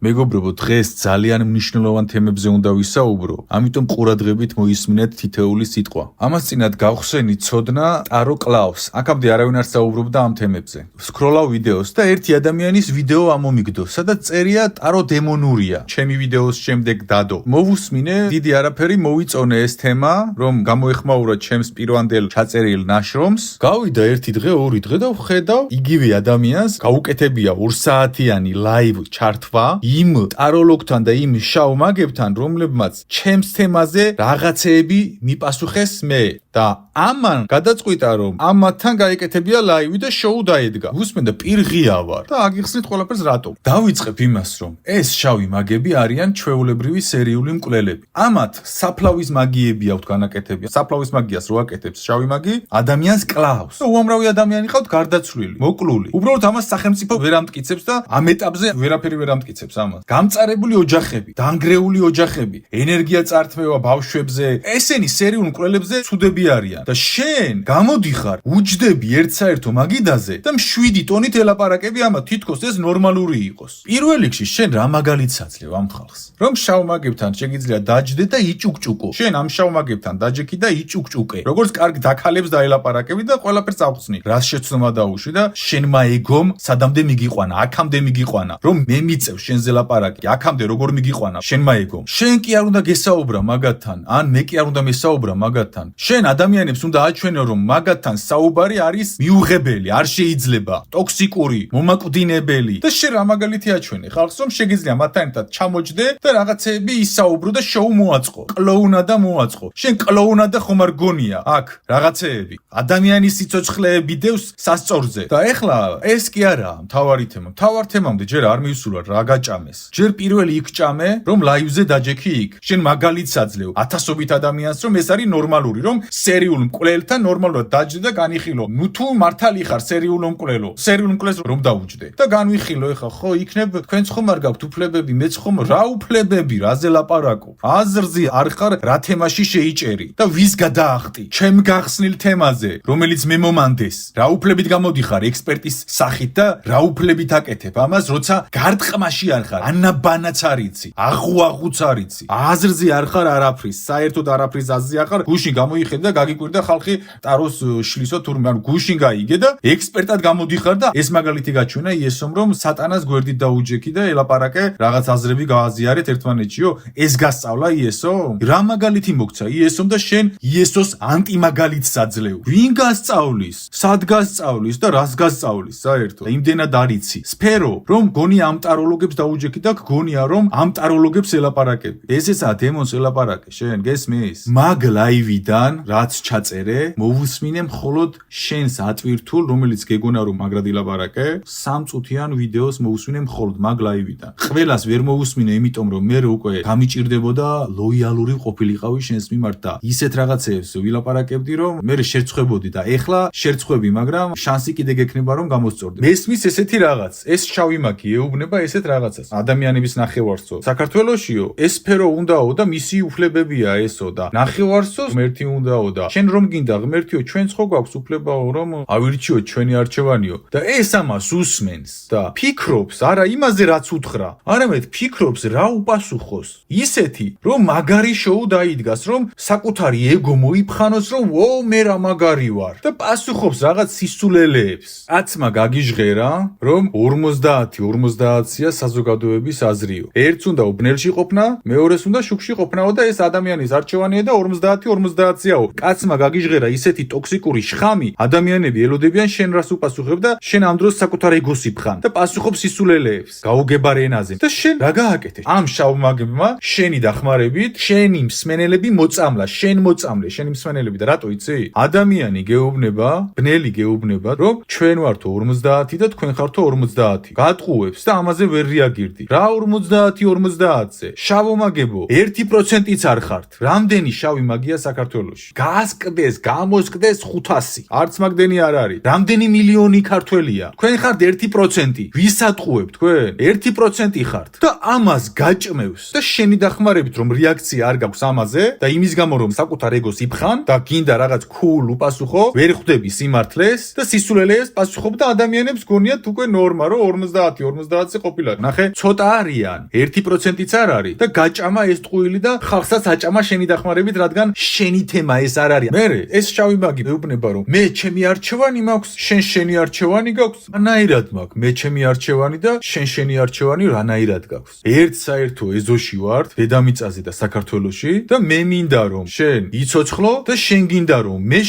მეგობრებო, დღეს ძალიან მნიშვნელოვან თემებზე უნდა ვისაუბრო, ამიტომ ყურადღებით მოისმინეთ თითეული სიტყვა. ამას წინათ გავხსენით ცოდნა ტარო კლავს. აქამდე არავინ არ საუბრობდა ამ თემებზე. სკროლავ ვიდეოს და ერთი ადამიანის ვიდეო ამომიგდო, სადაც წერია ტარო დემონურია. ჩემი ვიდეოს შემდეგ დადო. მოვუსმინე, დიდი არაფერი მოვიწონე ეს თემა, რომ გამოეხმაურა ჩემს პირვანდელ ჩაწერილ ნაშრომს. გავიდა ერთი დღე, ორი დღე და ვხედავ იგივე ადამიანს გაუკეთებია 2 საათიანი ლაივ ჩართვა იმ ტაროლოგთან და იმ შავ მაგებთან, რომლებმაც ჩემს თემაზე რაღაცეები მიპასუხეს მე და ამან გადაწყვიტა, რომ ამათთან გაეკეთებია ლაივი და შოუ დაედგა. ვუსმენდა პირღია ვარ და აგიხსნით ყველაფერს რატო. დავიწყებ იმას, რომ ეს შავი მაგები არიან ჩვეულებრივი სერიული მკვლელები. ამათ საფლავის მაგიები აქვთ განაკეთებია. საფლავის მაგიას რო აკეთებს შავი მაგი, ადამიანს კლავს. უამრავი ადამიანი ყავთ გარდაცვლილი, მოკლული. უბრალოდ ამას სახელმწიფო ვერ ამტკიცებს და ამ ეტაპზე ვერაფერი ვერ ამტკიცებს ამას. გამწარებული ოჯახები, დანგრეული ოჯახები, ენერგია წართმევა ბავშვებზე, ესენი სერიულ მკვლელებზე ცუდები არიან და შენ გამოდიხარ, უჯდები ერთსაერთო მაგიდაზე და 7 ტონით ელაპარაკები ამათ, თითქოს ეს ნორმალური იყოს. პირველ რიგში შენ რა მაგალითს აძლევ ამ ხალხს? რომ შავ მაგებთან შეგიძლია დაჯდე და იჭუკჭუკო. შენ ამ შავ მაგებთან დაჯექი და იჭუკჭუკე. როგორც კარგ დაქალებს დაელაპარაკები და ყველაფერს ავხსნი. რას შეცდომა დაუშვი და შენმა ეგომ სადამდე მიგიყვანა, აქამდე მიგიყვანა, რომ მე მიწევ შენზე ლაპარაკი, აქამდე როგორ მიგიყვანა შენმა ეგომ. შენ კი არ უნდა გესაუბრა მაგათთან, ან მე კი არ უნდა მესაუბრა მაგათთან. შენ ადამიანებს უნდა აჩვენო, რომ მაგათთან საუბარი არის მიუღებელი, არ შეიძლება, ტოქსიკური, მომაკვდინებელი. და შენ რა მაგალითი აჩვენე ხალხს, რომ შეგიძლია მათთან ერთად ჩამოჯდე და რაღაცეები ისაუბრო და შოუ მოაწყო. კლოუნადა მოაწყო. შენ კლოუნადა ხომ არ გონია აქ რაღაცეები. ადამიანის სიცოცხლეები დევს სასწორზე. და ეხლა ეს კი არაა მთავარი თემა. მთავარ თემამდე ჯერ არ მივსულა რა გაჭამეს. ჯერ პირველი იქ ჭამე, რომ ლაივზე დაჯექი იქ. შენ მაგალითს აძლევ ათასობით ადამიანს, რომ ეს არის ნორმალური, რომ სერიულ მკვლელთან ნორმალურად დაჯდე და განიხილო. ნუ თუ მართალი ხარ სერიულ მკვლელო, სერიულ მკვლელს რომ დავუჯდე და განვიხილო. ეხლა ხო იქნებ თქვენც ხომ არ გაქვთ უფლებები, მეც ხომ რა უფლებები, რაზე ლაპარაკო? აზრზე არ ხარ რა თემაში შეიჭერი და ვის გადაახტი? ჩემ გახსნილ თემაზე, რომელიც მე მომანდეს. რა უფლებით გამოდიხარ ექსპერტის სახით და რა უფლებით აკეთებ ამას, როცა გარტყმაში არ ხარ, ანაბანაც არ იცი, აღუაღუც არ იცი, აზრზე არ ხარ არაფრის, საერთოდ არაფრის აზრზე არ ხარ, გუშინ გამოიხედა და გაგიკვირდა ხალხი ტაროს შლისო თურმე, ანუ გუშინ გაიგე და ექსპერტად გამოდიხარ და ეს მაგალითი გაჩვენა იესომ, რომ სატანას გვერდით დაუჯექი და ელაპარაკე რაღაც აზრები გააზიარეთ ერთმანეთშიო. ეს გასწავლა იესო? რა მაგალითი მოგცა იესომ და შენ იესოს ანტიმაგალითს აძლევ. ვინ გასწავლის? სად გასწავლის და რას გასწავლის საერთოდ? იმდენად არიცი. სფერო, რომ გონია ამ ტაროლოგებს დაუჯექი და გონია, რომ ამ ტაროლოგებს ელაპარაკები. ესეცაა დემონს ელაპარაკე, შენ გესმის? მაგ ლაივიდან, რაც ჩაწერე, მოვუსმინე მხოლოდ შენს ატვირთულ, რომელიც გეგონა რომ მაგრად ილაპარაკე, 3 წუთიან ვიდეოს მოვუსმინე მხოლოდ მაგ ლაივიდან. ყველას ვერ მოვუსმინე, იმიტომ რომ მე უკვე გამიჭირდებოდა ლოიალური ყოფილიყავი შენს მიმართ და ისეთ რაღაცებს ვილაპარაკებდი, რომ მე შერცხვებოდი და ეხლა შერცხვები, მაგრამ შანსი კიდე გექნება რომ გამოსწორდე. მესმის ესეთი რაღაც, ეს შავი მაგი ეუბნება ესეთ რაღაცას. ადამიანების ნახევარსო საქართველოშიო, ეს სფერო უნდაო და მისი უფლებებია ესო და ნახევარსო ღმერთი უნდაო და შენ რომ გინდა ღმერთიო, ჩვენც ხო გვაქვს უფლებაო, რომ ავირჩიოთ ჩვენი არჩევანიო და ეს ამას უსმენს და ფიქრობს არა იმაზე რაც უთხრა, არამედ ფიქრობს რა უპასუხოს. ისეთი, რომ მაგარი შოუ დაიდგას, რომ საკუთარი ეგო მოიფხანოს, რომ ვო მე რა მაგარი ვარ და პასუხობს რაღაც სისულელეებს. აცმა გაგიჟღერა, რომ 50-50-ია საზოგადოების აზრიო. ერთს უნდა უბნელში ყოფნა, მეორეს უნდა შუქში ყოფნაო და ეს ადამიანის არჩევანია და 50-50-იაო. კაცმა გაგიჟღერა ისეთი ტოქსიკური შხამი, ადამიანები ელოდებიან შენ რას უპასუხებ და შენ ამ დროს საკუთარ ეგოს იფხან და პასუხობს სისულელეებს გაუგებარ ენაზე. და შენ რა გააკეთე? ამ შავ მაგებმა შენი დახმარებით, შენი მსმენელები მოწამლა, შენ მოწამლე, შენი მსმენელები და რატო იცი? ადამიანი გეუბნება, ბნელი გეუბნება, რომ ჩვენ ვართო 50 და თქვენ ხართო 50. გატყუებს და ამაზე ვერ რეაგირდი. რა 50-50-ზე? შავო მაგებო, 1%-იც არ ხართ. რამდენი შავი მაგია საქართველოში? გასკდეს, გამოსკდეს 500. არც მაგდენი არ არის. რამდენი მილიონი ქართველია? თქვენ ხართ 1%. ვის ატყუებ თქვენ? 1% ხართ. და ამას გაჭმევს და შენი დახმარებით რომ რეაქცია არ გაქვს ამაზე და იმის გამო რომ საკუთარ ეგოს იფხან და გინდა რაღაც cool უპასუხო, ვერ ხვდები სიმართლეს და სისულელეს პასუხობ და ადამიანებს გონიათ უკვე ნორმა რომ 50-50-ზე ყოფილა. ნახე, ცოტა არიან 1%-იც არ არის და გაჭამა ეს ტყუილი და ხალხსაც აჭამა შენი დახმარებით რადგან შენი თემა ეს არ არის მე ეს შავი მაგი მეუბნება რომ მე ჩემი არჩევანი მაქვს შენი არჩევანი გაქვს რანაირად მაქვს მე ჩემი არჩევანი და შენი არჩევანი რანაირად გაქვს ერთ საერთო ეზოში ვარ დედამიწაზე და საქართველოში და მე მინდა რომ შენ იცოცხლო და შენ გინდა რომ მე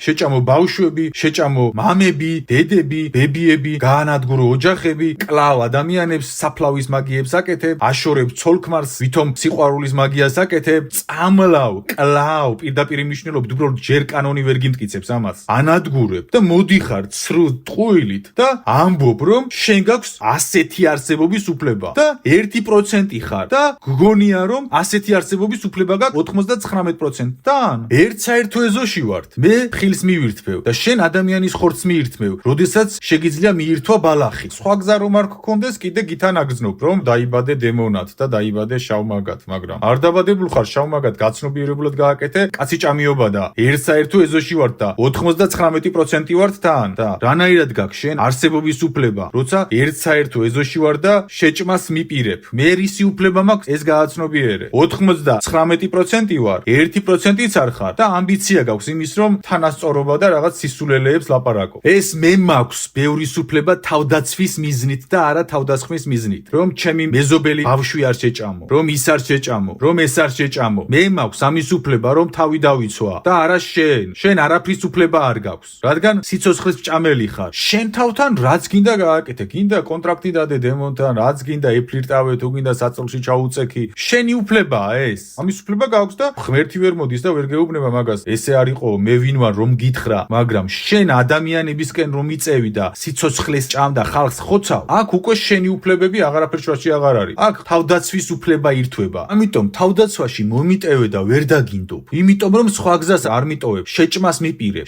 შეჭამო ბავშვები შეჭამო მამები დედები ბებიები გაანადგურო ოჯახები კლავ ადამიანებს საფლავის მაგიებს აკეთებ აშორებ ცოლქმარს ვითომ სიყვარულის მაგიას აკეთებ წამლავ კლავ პირდაპირ მნიშვნელობით უბრალოდ ჯერ კანონი ვერ გიმტკიცებს ამას ანადგურებ და მოდიხარ ცრუ ტყუილით და ამბობ რომ შენ გაქვს ასეთი არსებობის უფლება და 1% ხარ და გგონია რომ ასეთი არსებობის უფლება გაქვს 99%-დან ერთ საერთო ეზოში ვართ მე ხილს მივირთმევ და შენ ადამიანის ხორცს მიირთმევ როდესაც შეგიძლია მიირთვა ბალახი სხვა გზა რომ არ გქონდეს კიდე გითანაგზნობ რომ დაიბადე დემონად და დაიბადე შავმაგად მაგრამ არ დაბადებულ ხარ შავმაგად გაცნობიერებულად გააკეთე კაცი ჭამიობა და ერთ საერთო ეზოში ვართ და 99% ვართ თან და რანაირად გაქვს შენ არსებობის უფლება როცა ერთ საერთო ეზოში ვარ და შეჭმას მიპირებ მე რისი უფლება მაქვს ეს გააცნობიერე 99% ვარ 1%-იც არ ხარ და ამბიცია გაქვს იმის რომ თანასწორობა და რაღაც სისულელეებს ლაპარაკო ეს მე მაქვს ბევრი უფლება თავდაცვის მიზნით და არა თავდასხმის მიზნით რომ ჩემი მეზობელი ბავშვი არ შეჭამო რომ ის არ შეჭამო რომ ეს არ შეჭამო მე მაქვს ამის უფლება რომ თავი დავიცვა და არა შენ არაფრის უფლება არ გაქვს რადგან სიცოცხლის ჭამელი ხარ შენ თავთან რაც გინდა გააკეთე გინდა კონტრაქტი დადე დემონთან რაც გინდა ეფლირტავე თუ გინდა საწოლში ჩაუწექი შენი უფლებაა ეს ამის უფლება გაქვს და ღმერთი ვერ მოდის და ვერ გეუბნება მაგას ესე არ იყო მე ვინ ვარ რომ გითხრა მაგრამ შენ ადამიანებისკენ რომ იწევი და სიცოცხლეს ჭამ და ხალხს ხოცავ აქ უკვე შენი უფლებები აღარაფერ შუაში აღარ არის აქ თავდაცვის უფლება ირთვება ამიტომ თავდაცვაში მომიტევე და ვერ დაგინდობ იმიტომ რომ სხვა გზას არ მიტოვებ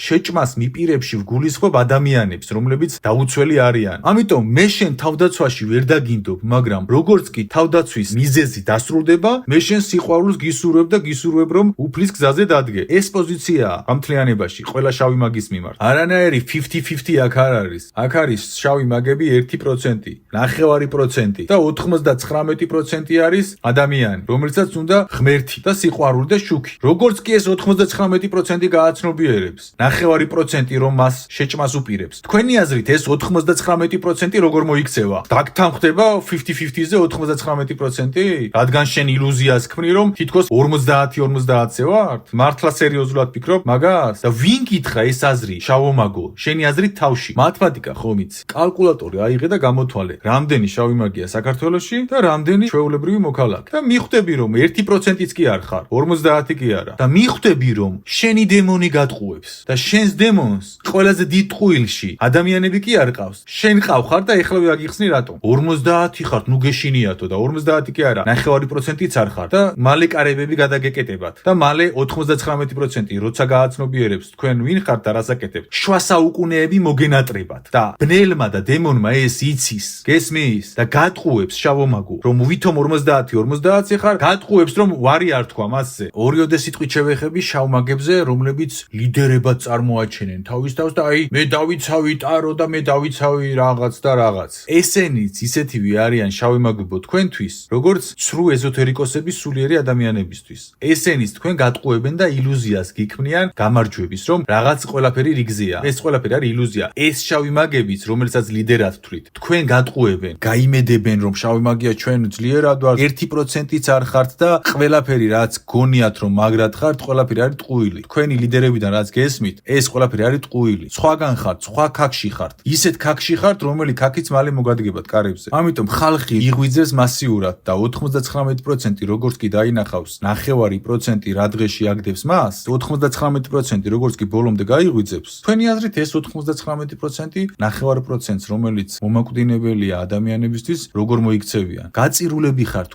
შეჭმას მიპირებში ვგულისხმობ ადამიანებს რომლებიც დაუცველი არიან ამიტომ მე შენ თავდაცვაში ვერ დაგინდობ მაგრამ როგორც კი თავდაცვის მიზეზი დასრულდება მე შენ სიყვარულს გისურვებ და გისურვებ რომ უფლის გზაზე დადგე ეს პოზიციაა ამთლიანებაში ყველა შავი მაგის მიმართ არანაირი 50-50 აქ არ არის აქ არის შავი მაგები 1% 9% და 99% არის ადამიანი რომელსაც უნდა ღმერთი და სიყვარული და შუქი როგორც კი ეს 99% გააცნობიერებს 9% რომ მას შეჭმას უპირებს თქვენი აზრით ეს 99% როგორ მოიქცევა დაგთანხდება 50-50-ზე 99% რადგან შენ ილუზიას ქმნი რომ თითქოს 50-50-ზე ვართ მართლა სერიოზულად ფიქრობ მაგას და ვინ გითხრა ეს აზრი შავომაგო შენი აზრით თავში მათემატიკა ხომ იცი კალკულატორი აიღე და გამოთვალე რამდენი შავი მაგია საქართველოში და რამდენი ჩვეულებრივი მოქალაქე და მიხვდები რომ 1%-იც კი არ ხარ 50 კი არა და მიხვდები რომ შენი დემონი გატყუებს და შენს დემონს ყველაზე დიდ ტყუილში ადამიანები კი არ ყავს შენ ყავ და ეხლა ვაგიხსნი რატომ 50 ხარ ნუ გეშინიათო და 50 კი არა 9%-იც არ ხარ და მალე კარებები გადაგეკეტებათ და მალე 99% როცა გააცნობიერებს თქვენ ვინ ხართ და რას აკეთებთ შუა საუკუნეები მოგენატრებათ და ბნელმა და დემონმა ეს იცის გესმის და გატყუებს შავომაგო რომ ვითომ 50 ხარ გატყუებს რომ ვარი არ თქვა მასზე ორიოდე სიტყვით შევეხები შავმაგებზე რომლებიც ლიდერებად წარმოაჩენენ თავის თავს და აი მე დავიცავი ტარო და მე დავიცავი რაღაც და რაღაც ესენიც ისეთივე არიან შავი მაგებო თქვენთვის როგორც ცრუ ეზოთერიკოსების სულიერი ადამიანებისთვის ესენიც თქვენ გატყუებენ და ილუზიას გიქმნიან გამარჯვების რომ რაღაც ყველაფერი რიგზეა ეს ყველაფერი არის ილუზია ეს შავი მაგებიც რომელსაც ლიდერად თვლით თქვენ გატყუებენ გაიმედებენ რომ შავი მაგია ჩვენ ძლიერად ვართ 1%-იც არ ხართ და ყველაფერი რაც გონიათ რომ მაგრად ხართ ყველაფერი არის ტყუილი თქვენი ლიდერებიდან რაც გესმით ეს ყველაფერი არის ტყუილი სხვაგან ხართ სხვა ქაქში ხართ ისეთ ქაქში ხართ რომელი ქაქიც მალე მოგადგებათ კარებზე ამიტომ ხალხი იღვიძებს მასიურად და 99% როგორც კი დაინახავს 9% რა დღეში აგდებს მას 99% როგორც კი ბოლომდე გაიღვიძებს თქვენი აზრით ეს 99% 9%-ს რომელიც მომაკვდინებელია ადამიანებისთვის როგორ მოიქცევიან გაწირულები ხართ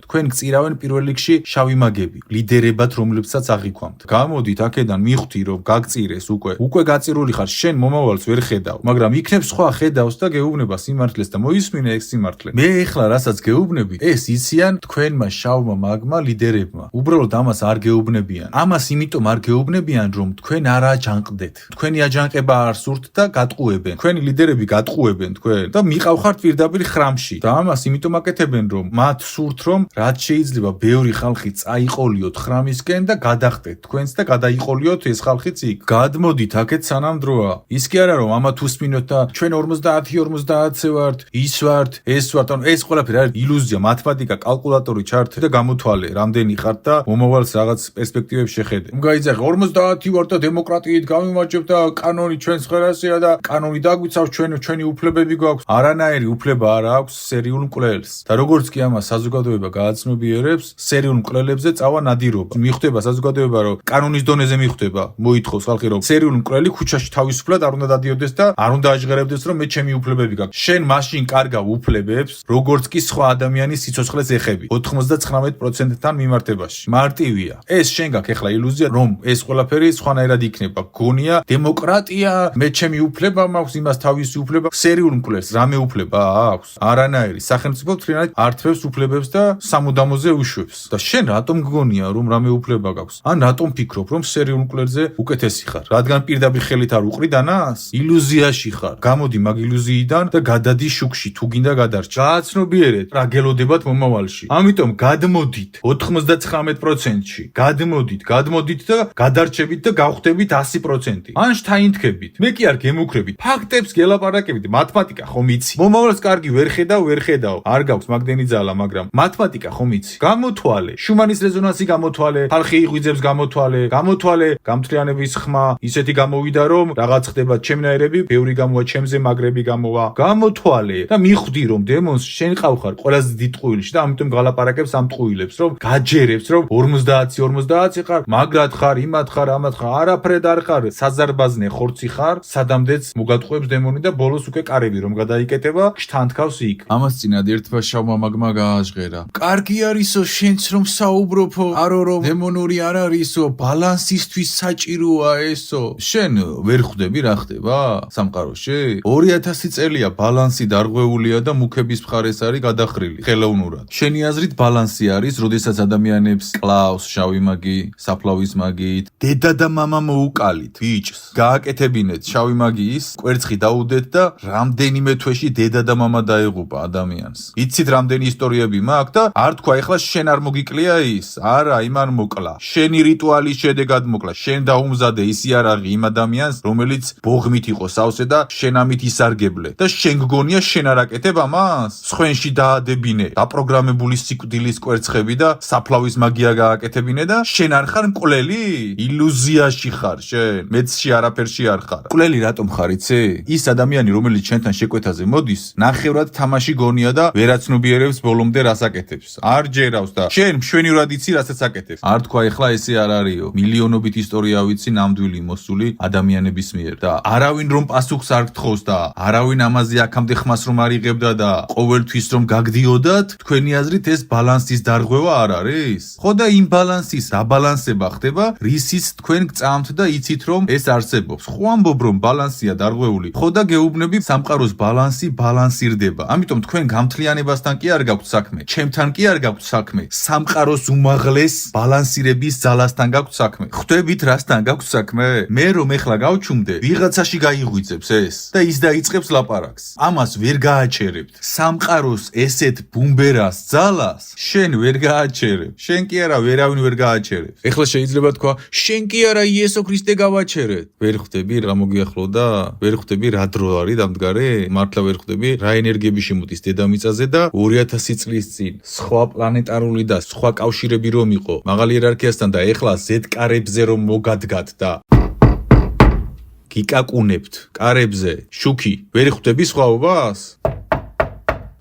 თქვენ გწირავენ პირველ რიგში შავი მაგები ლიდერებად რომლებსაც აღიქვამთ გამოდით აქედან მიხვდი რომ გაგწირეს უკვე გაწირული ხარ შენ მომავალს ვერ ხედავ მაგრამ იქნებ სხვა ხედავს და გეუბნება სიმართლეს და მოისმინე ეს სიმართლე მე ეხლა რასაც გეუბნები ეს იციან თქვენმა შავმა მაგმა ლიდერებმა უბრალოდ ამას არ გეუბნებიან ამას იმიტომ არ გეუბნებიან რომ თქვენ არ აჯანყდეთ თქვენი აჯანყება არ სურთ და გატყუებენ თქვენი ლიდერები გატყუებენ თქვენ და მიყავხართ პირდაპირ ხრამში მასში და ამას იმიტომ აკეთებენ რომ მათ სურთ რომ რაც შეიძლება ბევრი ხალხი წაიყოლიოთ ხრამისკენ და გადახტეთ თქვენს და გადაიყოლიოთ ეს ხალხიც იქ გადმოდით აქეთ სანამ დროა ის კი არა რომ ამათ უსმინოთ და ჩვენ 50-50-ზე ვართ ის ვართ ეს ვართ ანუ ეს ყველაფერი არის ილუზია მათემატიკა კალკულატორი ჩართე და გამოთვალე რამდენი ხართ და მომავალს რაღაც პერსპექტივებს შეხედე გაიძახე 50 ვართ და დემოკრატიით გამიმარჯვებთ და კანონი ჩვენს ხელაშია და კანონი დაგვიცავს ჩვენი უფლებები გვაქვს არანაირი უფლება არ აქვს სერიულ მკვლელს და როგორც კი ამას საზოგადოება გააცნობიერებს სერიულ მკვლელებზე წავა ნადირობა მიხვდება საზოგადოება რომ კანონის დონეზე მიხვდება მოითხოვს ხალხი რომ სერიულ მკვლელი ქუჩაში თავისუფლად არ უნდა დადიოდეს და არ უნდა აჟღერებდეს რომ მე ჩემი უფლებები გაქვს შენ მაშინ კარგავ უფლებებს როგორც კი სხვა ადამიანის სიცოცხლეს ეხები 99%-თან მიმართებაში მარტივია ეს შენ გაქვს ეხლა ილუზია რომ ეს ყველაფერი სხვანაირად იქნება გონია დემოკრატია მე ჩემი უფლება მაქვს იმას თავისი უფლება სერიულ მკვლელს რამე უფლება აქვს არანაირი სახელმწიფო თრინად ართვევს უფლებებს და სამუდამოზე უშვებს და შენ რატომ გგონია რომ რამე უფლება გაქვს ან რატომ ფიქრობ რომ სერიულ მკვლელზე უკეთესი ხარ რადგან პირდაპირ ხელით არ უყრი დანას ილუზიაში ხარ გამოდი მაგ ილუზიიდან და გადადი შუქში თუ გინდა გადარჩა გააცნობიერეთ რა გელოდებათ მომავალში ამიტომ გადმოდით 99%-ში გადმოდით და გადარჩებით და გავხდებით 100% ან შთაინთქებით მე კი არ გემუქრებით ფაქტებს გელაპარაკებით მათემატიკა ხომ იცი მომავალს კარგი ვერ ხედავ არ გაქვს მაგდენი ძალა მაგრამ მათემატიკა ხომ იცი გამოთვალე შუმანის რეზონანსი გამოთვალე ხალხი იღვიძებს გამოთვალე გამთლიანების ხმა ისეთი გამოვიდა რომ რაღაც ხდება ჩემნაირები ბევრი გამოვა ჩემზე მაგრები გამოვა გამოთვალე და მიხვდი რომ დემონს შენ ყავხარ ყველაზე დიდ ტყუილში და ამიტომ გალაპარაკებს ამ ტყუილებს რომ გაჯერებს რომ 50 ხარ მაგრად ხარ იმად ხარ ამად ხარ არაფრედ არ ხარ საზარბაზნე ხორცი ხარ სადამდეც მოგატყუებს დემონი და ბოლოს უკვე კარები რომ გადაიკეტება შთანთქავს იქ ამას წინად ერთმა შავმა მაგმა გააჟღერა კარგი არისო შენც რომ საუბრობო არო რომ დემონური არ არისო ბალანსისთვის საჭიროა ესო შენ ვერ ხვდები რა ხდება სამყაროში 2000 წელია ბალანსი დარღვეულია და მუქების მხარეს არის გადახრილი ხელოვნურად შენი აზრით ბალანსი არის როდესაც ადამიანებს კლავს შავი მაგი საფლავის მაგით დედა და მამა მოუკალით ბიჭს გააკეთებინეთ შავი მაგიის კვერცხი დაუდეთ და რამდენიმე თვეში დედა და მამა დაეღუპა ადამიანს იცით რამდენი ისტორიები მაქვს და არ თქვა ეხლა შენ არ მოგიკლია ის არა იმან მოკლა შენი რიტუალის შედეგად მოკლა შენ დაუმზადე ის იარაღი იმ ადამიანს რომელიც ბოღმით იყო სავსე და შენ ამით ისარგებლე და შენ გგონია შენ არ აკეთებ ამას სხვენში დაადებინე დაპროგრამებული სიკვდილის კვერცხები და საფლავის მაგია გააკეთებინე და შენ არ ხარ მკვლელი ილუზიაში ხარ შენ მეცში არაფერში არ ხარ მკვლელი რატომ ხარ იცი ის ადამიანი რომელიც შენთან შეკვეთაზე მოდის ნახევრად თამაში გონია და ვერაცნობიერებს ბოლომდე რას აკეთებს არ ჯერავს და შენ მშვენივრად იცი რასაც აკეთებს არ თქვა ეხლა ესე არ არისო მილიონობით ისტორია ვიცი ნამდვილი მოსული ადამიანების მიერ და არავინ რომ პასუხს არ გთხოვს და არავინ ამაზე აქამდე ხმას რომ არ იღებდა და ყოველთვის რომ გაგდიოდათ თქვენი აზრით ეს ბალანსის დარღვევა არ არის ხო და იმ ბალანსის დაბალანსება ხდება რისიც თქვენ გწამთ და იცით რომ ეს არსებობს ხო ამბობ რომ ბალანსია დარღვეული ხო და გეუბნები სამყაროს ბალანსი ბალანსირდება ამიტომ თქვენ გამთლიანებასთან კი არ გაქვთ საქმე ჩემთან კი არ გაქვთ საქმე სამყაროს უმაღლეს ბალანსირების ძალასთან გაქვთ საქმე ხვდებით რასთან გაქვთ საქმე მე რომ ეხლა გავჩუმდე ვიღაცაში გაიღვიძებს ეს და ის დაიწყებს ლაპარაკს ამას ვერ გააჩერებთ სამყაროს ესეთ ბუმბერას ძალას შენ ვერ გააჩერებ შენ კი არა ვერავინ ვერ გააჩერებს ეხლა შეიძლება თქვა შენ კი არა იესო ქრისტე გავაჩერეთ ვერ ხვდები რა მოგიახლოდა ვერ ხვდები რა დრო არის დამდგარი მართლა ვერ ხვდები რა ენერგიები შემოდის დედამიწაზე და 2000 წლის წინ სხვა პლანეტარული და სხვა კავშირები რომ იყო მაღალი იერარქიასთან და ეხლა ზედკარებზე რომ მოგადგათ და გიკაკუნებთ კარებზე შუქი ვერ ხვდები სხვაობას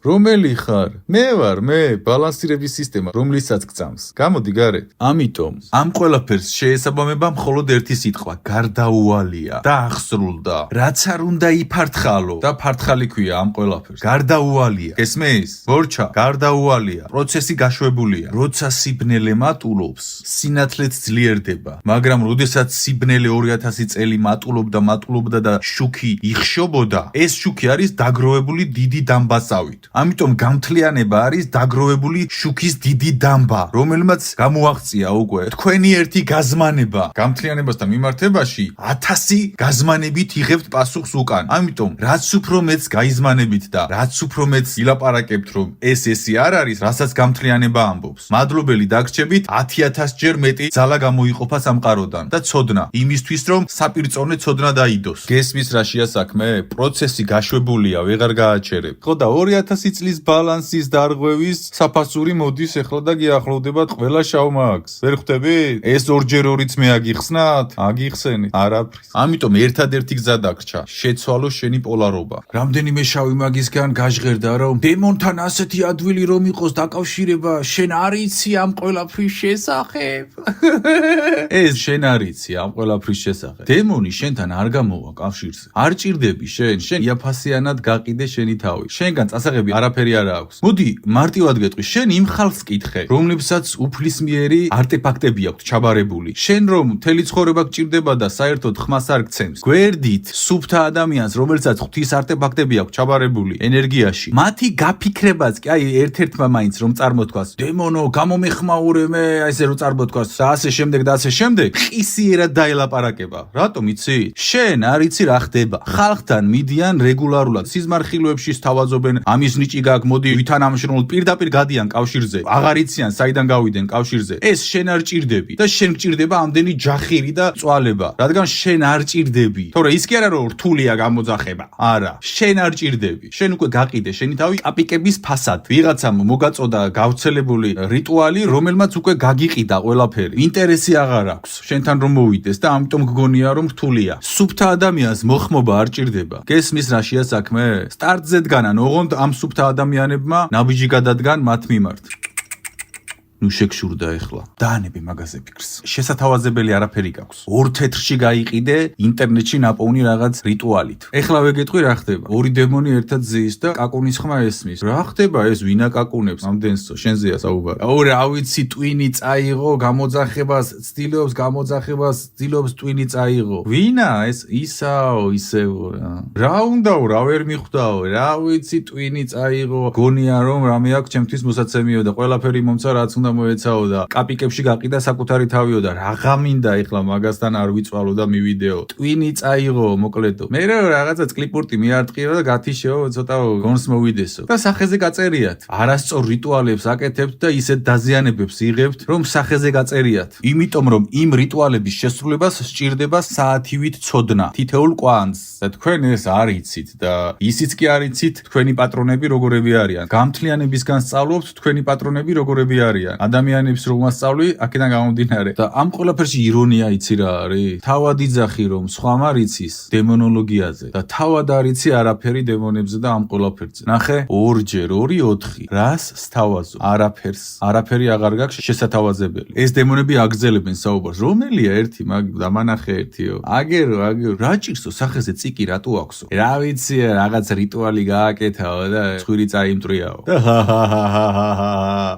რომელი ხარ? მე ვარ, მე, ბალანსირების სისტემა, რომლიცაც გწამს. გამოდი გარეთ. ამიტომ, ამ ყველაფერს შეესაბამება მხოლოდ ერთი სიტყვა, გარდაუვალია და აღსრულდა. რაც არ უნდა იფართხალო და ფართხალი ქვია ამ ყველაფერს. გარდაუვალია. გესმის? მორჩა, გარდაუვალია. პროცესი გაშვებულია. როცა სიბნელე მატულობს, სინათლეც ძლიერდება. მაგრამ როდესაც სიბნელე 2000 წელი მატულობდა და შუქი იხშობოდა, ეს შუქი არის დაგროვებული დიდი დამბასავით. ამიტომ გამთლიანება არის დაგროვებული შუქის დიდი დამბა, რომელმაც გამოაღწია უკვე თქვენი ერთი გაზმანება. გამთლიანებასთან მიმართებაში 1000 გაზმანებით იღებთ პასუხს უკან. ამიტომ რაც უფრო მეც გაიზმანებით და რაც უფრო მეც ილაპარაკებთ, რომ ესე არ არის, რასაც გამთლიანება ამბობს. მადლობელი დაგრჩებით 10,000 ჯერ მეტი ძალა გამოიყოფა სამყაროდან და ცოდნა იმისთვის, რომ საპირწონე ცოდნა დაიდოს. გესმის რაშია საქმე? პროცესი გაშვებულია, ვეღარ გააჩერებ. ხო და 2000 წლის ბალანსის დარღვევის საფასური მოდის ახლა და გიახლოვდებათ ყველა შავმაგს. ვერ ხვდები? ეს 2x2-იც მე აგიხსნათ? აგიხსენით? არაფრის. ამიტომ ერთადერთი გზა დაგრჩა. შეცვალო შენი პოლარობა. რამდენიმე შავი მაგისგან გაჟღერდა, რომ დემონთან ასეთი ადვილი რომ იყოს დაკავშირება, შენ არ იცი ამ ყველაფრის შესახებ. ეს შენ არ იცი ამ ყველაფრის შესახებ. დემონი შენთან არ გამოვა კავშირზე. არ ჭირდები შენ იაფასიანად გაყიდე შენი თავი. შენგან წასაღები არაფერი არ აქვს. მოდი მარტივად გეტყვი, შენ იმ ხალხს კითხე, რომლებსაც უფლისმიერი არტეფაქტები აქვთ ჩაბარებული. შენ რომ მთელი ცხოვრება გჭირდება და საერთოდ ხმას არ გცემს. გვერდით სუფთა ადამიანს, რომელსაც ღვთის არტეფაქტები აქვს ჩაბარებული ენერგიაში, მათი გაფიქრებაც კი აი ერთ-ერთმა მაინც რომ წარმოთქვას, დემონო, გამომეხმაურე მე, აი ესე რომ წარმოთქვას და ასე შემდეგ და ასე შემდეგ, ყისიერად დაელაპარაკება. რატომ იცი? შენ არ იცი რა ხდება. ხალხთან მიდიან რეგულარულად სიზმარხილოებში სთავაზობენ, ამის ნიჭი გაქვს, მოდი ვითანამშრომლოთ, პირდაპირ გადიან კავშირზე. აღარ იციან საიდან გავიდნენ კავშირზე. ეს შენ არ ჭირდები და შენ გჭირდება ამდენი ჯახირი და წვალება, რადგან შენ არ ჭირდები. თორე ის კი არა რომ რთულია გამოძახება. არა, შენ არ ჭირდები. შენ უკვე გაყიდე შენი თავი კაპიკების ფასად. ვიღაცამ მოგაწოდა გავრცელებული რიტუალი, რომელმაც უკვე გაგიყიდა ყველაფერი. ინტერესი აღარ აქვს შენთან რომ მოვიდეს და ამიტომ გგონია რომ რთულია. სუფთა ადამიანს მოხმობა არ ჭირდება. გესმის რაშია საქმე? სტარტზე დგანან, ოღონდ ამ სუფთა ადამიანებმა ნაბიჯი გადადგან მათ მიმართ. ნუ შეგშურდა ეხლა. დაანები მაგაზე ფიქრს. შესათავაზებელი არაფერი გაქვს. 2 თეთრში გაიყიდე ინტერნეტში ნაპოვნი რაღაც რიტუალით. ეხლა ვეგეტყვი რა ხდება. ორი დემონი ერთად ზის და კაკუნის ხმა ესმის. რა ხდება ეს ვინა კაკუნებს ამდენსო შენზეა საუბარი. აუ რა ვიცი ტვინი წაიღო გამოძახებას, ცდილობს ტვინი წაიღო. ვინა ეს ისევ რა უნდაო რა ვერ მიხვდაო. რა ვიცი ტვინი წაიღო. გონია რომ რამე აქვს ჩემთვის მოსაცემიო და ყველაფერი მომცა რაც უნდა მოეცაო და კაპიკებში გაყიდა საკუთარი თავიო და რაღა მინდა ეხლა მაგასთან არ ვიწვალო და მივიდეო. ტვინი წაიღო მოკლედო. მე რაღაცა კლიპურტი მიარტყიო და გათიშეო ცოტა გონს მოვიდესო. და სახეზე გაწერიათ. არასწორ რიტუალებს აკეთებთ და ისეთ დაზიანებებს იღებთ, რომ სახეზე გაწერიათ. იმიტომ რომ იმ რიტუალების შესრულებას სჭირდება საათივით ცოდნა. თითოეულ კვანძს. და თქვენ ეს არ იცით და ისიც კი არ იცით თქვენი პატრონები როგორები არიან. გამთლიანებისგან სწავლობთ თქვენი პატრონები როგორები არიან. ადამიანებს რომ მასწავლი, აქედან გამომდინარე. და ამ ყველაფერში ირონია იცი რა არის? თავად იძახი რომ სხვამ არ იცის დემონოლოგიაზე და თავად არ იცი არაფერი დემონებზე და ამ ყველაფერზე. ნახე, 2x2 4. რას სთავაზობ? არაფერს. არაფერი აღარ გაქვს შესათავაზებელი. ეს დემონები აგზელებენ საუბარს. რომელია ერთი მაგ დამანახე ერთიო. აგერო, რა ჭირსო სახეზე წიკი რატო აქვსო? რა ვიცი, რაღაც რიტუალი გააკეთაო და ხვირი წაიმტრიაო.